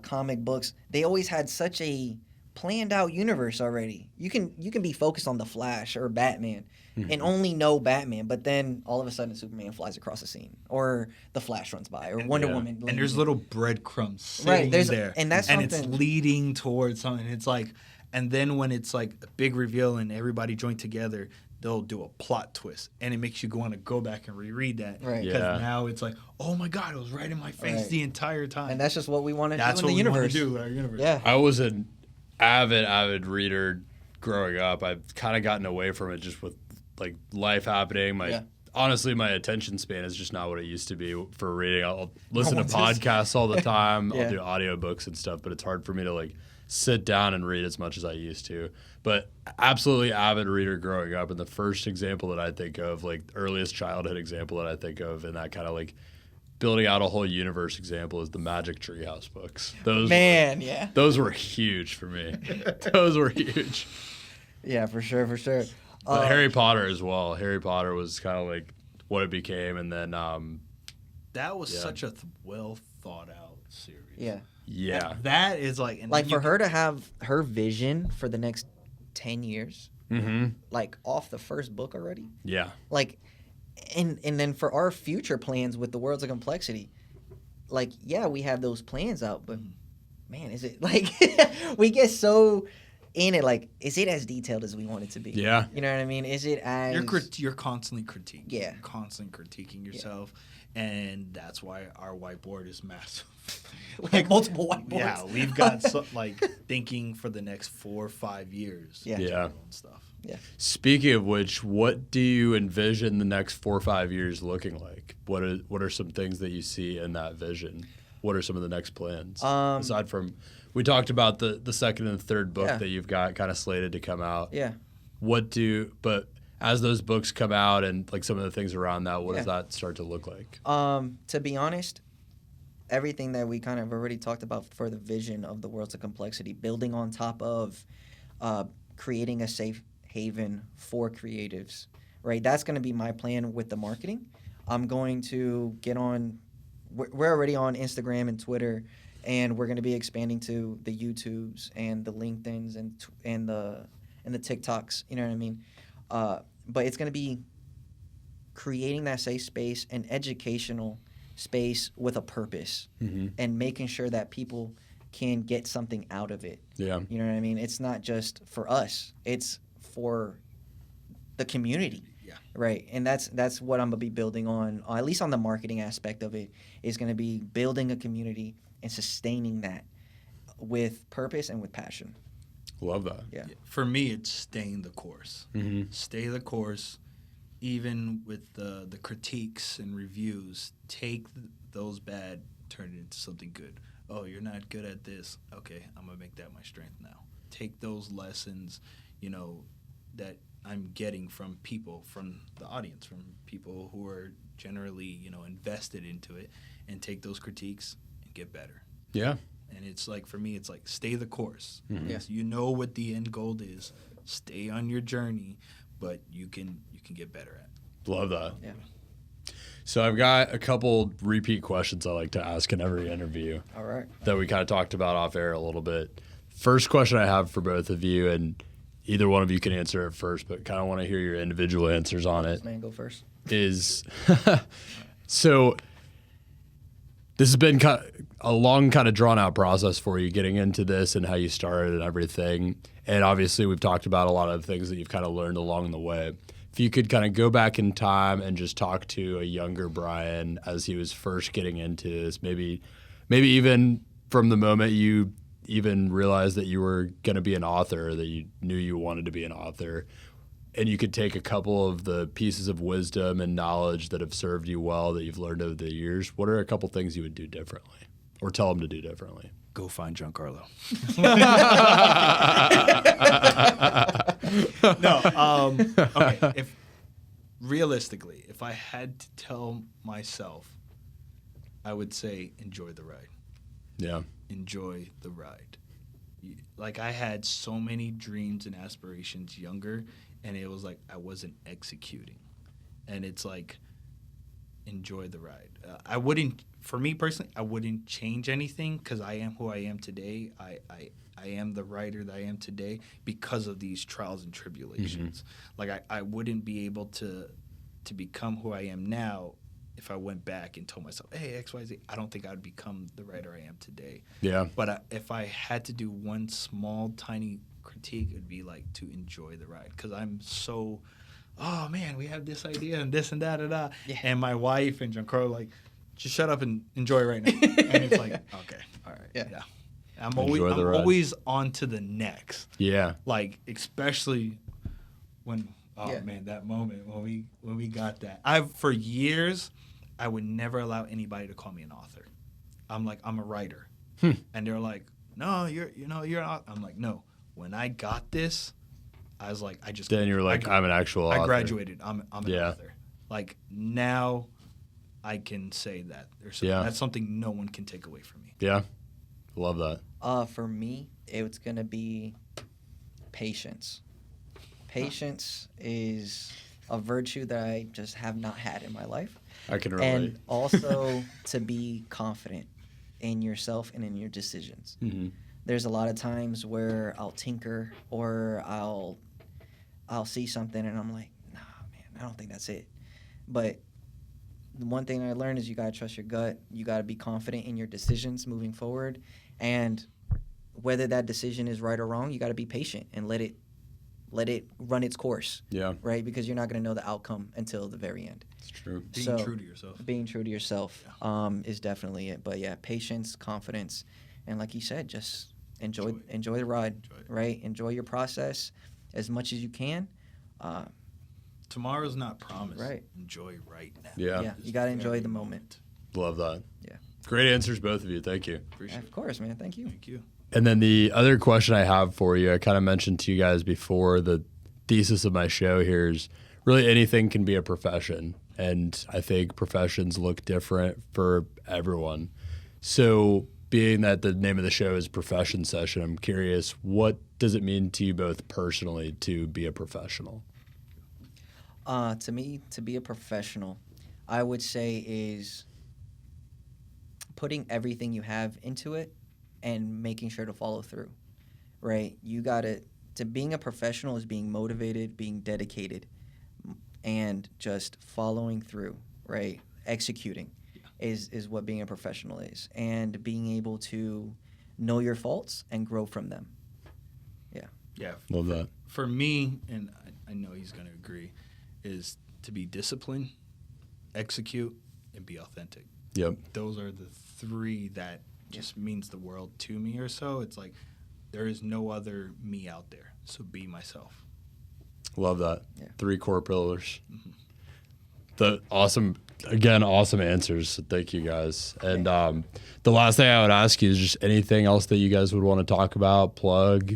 comic books, they always had such a planned out universe already. You can be focused on the Flash or Batman and only know Batman, but then all of a sudden Superman flies across the scene, or the Flash runs by, or Wonder Woman. And there's little breadcrumbs sitting there, and that's and something. it's leading towards something. It's like, and then when it's like a big reveal and everybody joined together, they'll do a plot twist, and it makes you want to go back and reread that. Right. Because now it's like, oh my God, it was right in my face the entire time. And that's just what we want to do That's in what the we universe. want to do in our universe. Yeah. I was an avid reader growing up. I've kind of gotten away from it just with like life happening. Honestly, my attention span is just not what it used to be for reading. I'll listen to podcasts all the time. I'll do audiobooks and stuff, but it's hard for me to like sit down and read as much as I used to. But absolutely avid reader growing up. And the first example that I think of, like earliest childhood example that I think of in that kind of like building out a whole universe example, is the Magic Treehouse books. Those were huge for me. Those were huge. Yeah, for sure. But Harry Potter as well. Harry Potter was kind of like what it became, and then that was such a well thought out series. Yeah. That is like, and like for her to have her vision for the next 10 years, like off the first book already. Yeah. Like, and then for our future plans with the Worlds of Complexity, like, yeah, we have those plans out, but man, is it like we get so in it, like, is it as detailed as we want it to be? Yeah. You know what I mean? Is it as you're constantly critiquing. Yeah. You're constantly critiquing yourself, and that's why our whiteboard is massive. We have multiple whiteboards. Yeah, we've got like thinking for the next 4 or 5 years. Yeah. And stuff. Yeah. Speaking of which, what do you envision the next 4 or 5 years looking like? What are some things that you see in that vision? What are some of the next plans? Aside from, we talked about the second and third book that you've got kind of slated to come out. Yeah. But as those books come out and like some of the things around that, what does that start to look like? To be honest, everything that we kind of already talked about for the vision of the Worlds of Complexity, building on top of creating a safe haven for creatives, right? That's going to be my plan with the marketing. I'm going to get on, we're already on Instagram and Twitter, and we're going to be expanding to the YouTubes and the LinkedIns and the TikToks, you know what I mean? But it's going to be creating that safe space and educational space with a purpose, and making sure that people can get something out of it. Yeah. You know what I mean? It's not just for us. It's for the community. Yeah. Right. And that's what I'm going to be building on, at least on the marketing aspect of it, is going to be building a community and sustaining that with purpose and with passion. Love that. Yeah. For me, it's staying the course. Stay the course, even with the critiques and reviews. Take those bad, turn it into something good. Oh, you're not good at this. Okay, I'm going to make that my strength now. Take those lessons, that I'm getting from people, from the audience, from people who are generally, invested into it, and take those critiques and get better. Yeah. And it's like, for me, it's like, stay the course. Yes. You know what the end goal is. Stay on your journey, but you can get better at it. Love that. Yeah. So I've got a couple repeat questions I like to ask in every interview. All right. That we kind of talked about off air a little bit. First question I have for both of you, and either one of you can answer it first, but kind of want to hear your individual answers on it. Man, go first. Is so this has been a long, kind of drawn out process for you getting into this and how you started and everything. And obviously we've talked about a lot of things that you've kind of learned along the way. If you could kind of go back in time and just talk to a younger Brian as he was first getting into this, maybe even from the moment you even realized that you were going to be an author, that you knew you wanted to be an author, and you could take a couple of the pieces of wisdom and knowledge that have served you well that you've learned over the years, what are a couple things you would do differently or tell them to do differently? Go find Giancarlo. No. Okay. Realistically, if I had to tell myself, I would say enjoy the ride. Yeah. Enjoy the ride. Like, I had so many dreams and aspirations younger, and it was like I wasn't executing. And it's like, enjoy the ride. I wouldn't, for me personally, I wouldn't change anything because I am who I am today. I am the writer that I am today because of these trials and tribulations. Like, I wouldn't be able to become who I am now if I went back and told myself, hey, XYZ, I don't think I'd become the writer I am today. Yeah. But if I had to do one small, tiny critique, it would be like to enjoy the ride. Because I'm so, oh, man, we have this idea and this and that and that. Yeah. And my wife and Giancarlo like, just shut up and enjoy right now. And it's like, okay, all right, yeah. I'm always on to the next. Yeah. Like, especially when, man, that moment when we got that. For years, I would never allow anybody to call me an author. I'm like, I'm a writer. And they're like, no, you're an author. I'm like, no. When I got this, I was like, Then you were like, I'm an actual author. I graduated. I'm an author. Like, now I can say that. That's something no one can take away from me. Yeah. Love that. For me, it's going to be patience. Patience is a virtue that I just have not had in my life. I can relate. And also to be confident in yourself and in your decisions. There's a lot of times where I'll tinker or I'll see something and I'm like, nah, man, I don't think that's it. But the one thing I learned is you got to trust your gut. You got to be confident in your decisions moving forward. And whether that decision is right or wrong, you got to be patient and let it run its course. Yeah. Right? Because you're not going to know the outcome until the very end. It's true. Being true to yourself. Being true to yourself is definitely it. But yeah, patience, confidence, and like you said, just enjoy the ride. Right? Enjoy your process as much as you can. Tomorrow's not promised. Right. Enjoy right now. Yeah. You got to enjoy the moment. Love that. Yeah. Great answers, both of you. Thank you. Appreciate it. Of course, man. Thank you. Thank you. And then the other question I have for you, I kind of mentioned to you guys before, the thesis of my show here is really anything can be a profession. And I think professions look different for everyone. So being that the name of the show is Profession Session, I'm curious, what does it mean to you both personally to be a professional? To me, to be a professional, I would say is putting everything you have into it and making sure to follow through, right? You got to being a professional is being motivated, being dedicated, and just following through, right? Executing is what being a professional is, and being able to know your faults and grow from them. Yeah. Yeah. Love that. For me, and I know he's going to agree, is to be disciplined, execute, and be authentic. Yep. Those are the three that just means the world to me or so. It's like there is no other me out there. So be myself. Love that. Yeah. 3 core pillars. The awesome answers. So thank you guys. And the last thing I would ask you is just anything else that you guys would want to talk about, plug,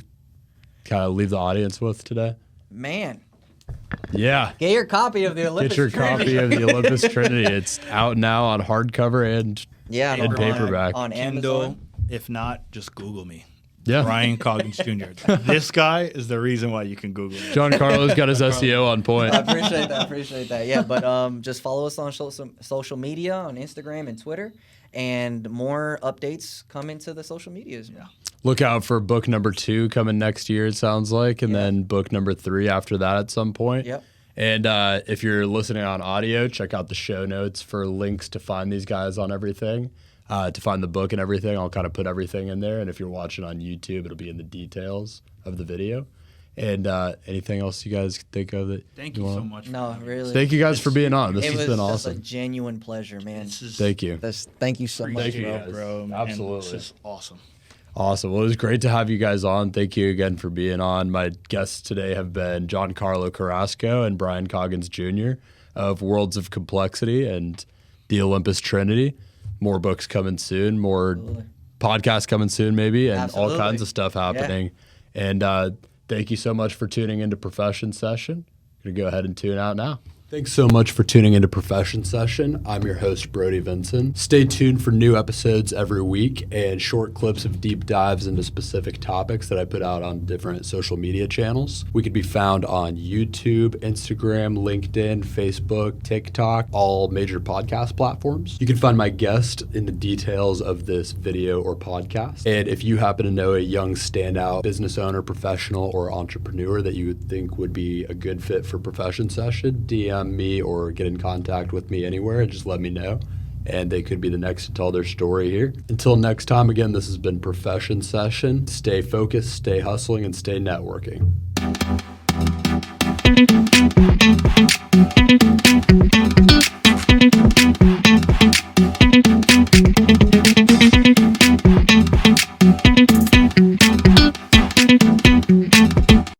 kind of leave the audience with today. Man. Yeah. Get your copy of the Olympus Trinity. Trinity. Get your copy of the Olympus Trinity. It's out now on hardcover and paperback. On Kindle. Amazon. If not, just Google me. Yeah. Brian Coggins Jr. This guy is the reason why you can Google me. Giancarlo's got his SEO on point. I appreciate that. Yeah, but just follow us on social media, on Instagram and Twitter, and more updates come into the social medias. Yeah. Look out for book number 2 coming next year, it sounds like, and then book number 3 after that at some point. Yep. And if you're listening on audio, check out the show notes for links to find these guys on everything, to find the book and everything. I'll kind of put everything in there. And if you're watching on YouTube, it'll be in the details of the video. And anything else you guys think of that? Thank you so much. No, really. Thank you guys for being on. This has been awesome. It was a genuine pleasure, man. Thank you. Thank you so much, bro. Absolutely. This is awesome. Awesome. Well, it was great to have you guys on. Thank you again for being on. My guests today have been Giancarlo Carrasco and Brian Coggins Jr. of Worlds of Complexity and the Olympus Trinity. More books coming soon, more podcasts coming soon maybe, and all kinds of stuff happening. And Thank you so much for tuning into Profession Session. I'm going to go ahead and tune out now. Thanks so much for tuning into Profession Session. I'm your host, Brody Vinson. Stay tuned for new episodes every week and short clips of deep dives into specific topics that I put out on different social media channels. We could be found on YouTube, Instagram, LinkedIn, Facebook, TikTok, all major podcast platforms. You can find my guest in the details of this video or podcast. And if you happen to know a young standout business owner, professional, or entrepreneur that you would think would be a good fit for Profession Session, DM me or get in contact with me anywhere and just let me know, and they could be the next to tell their story here. Until next time, again, this has been Profession Session. Stay focused, stay hustling, and stay networking.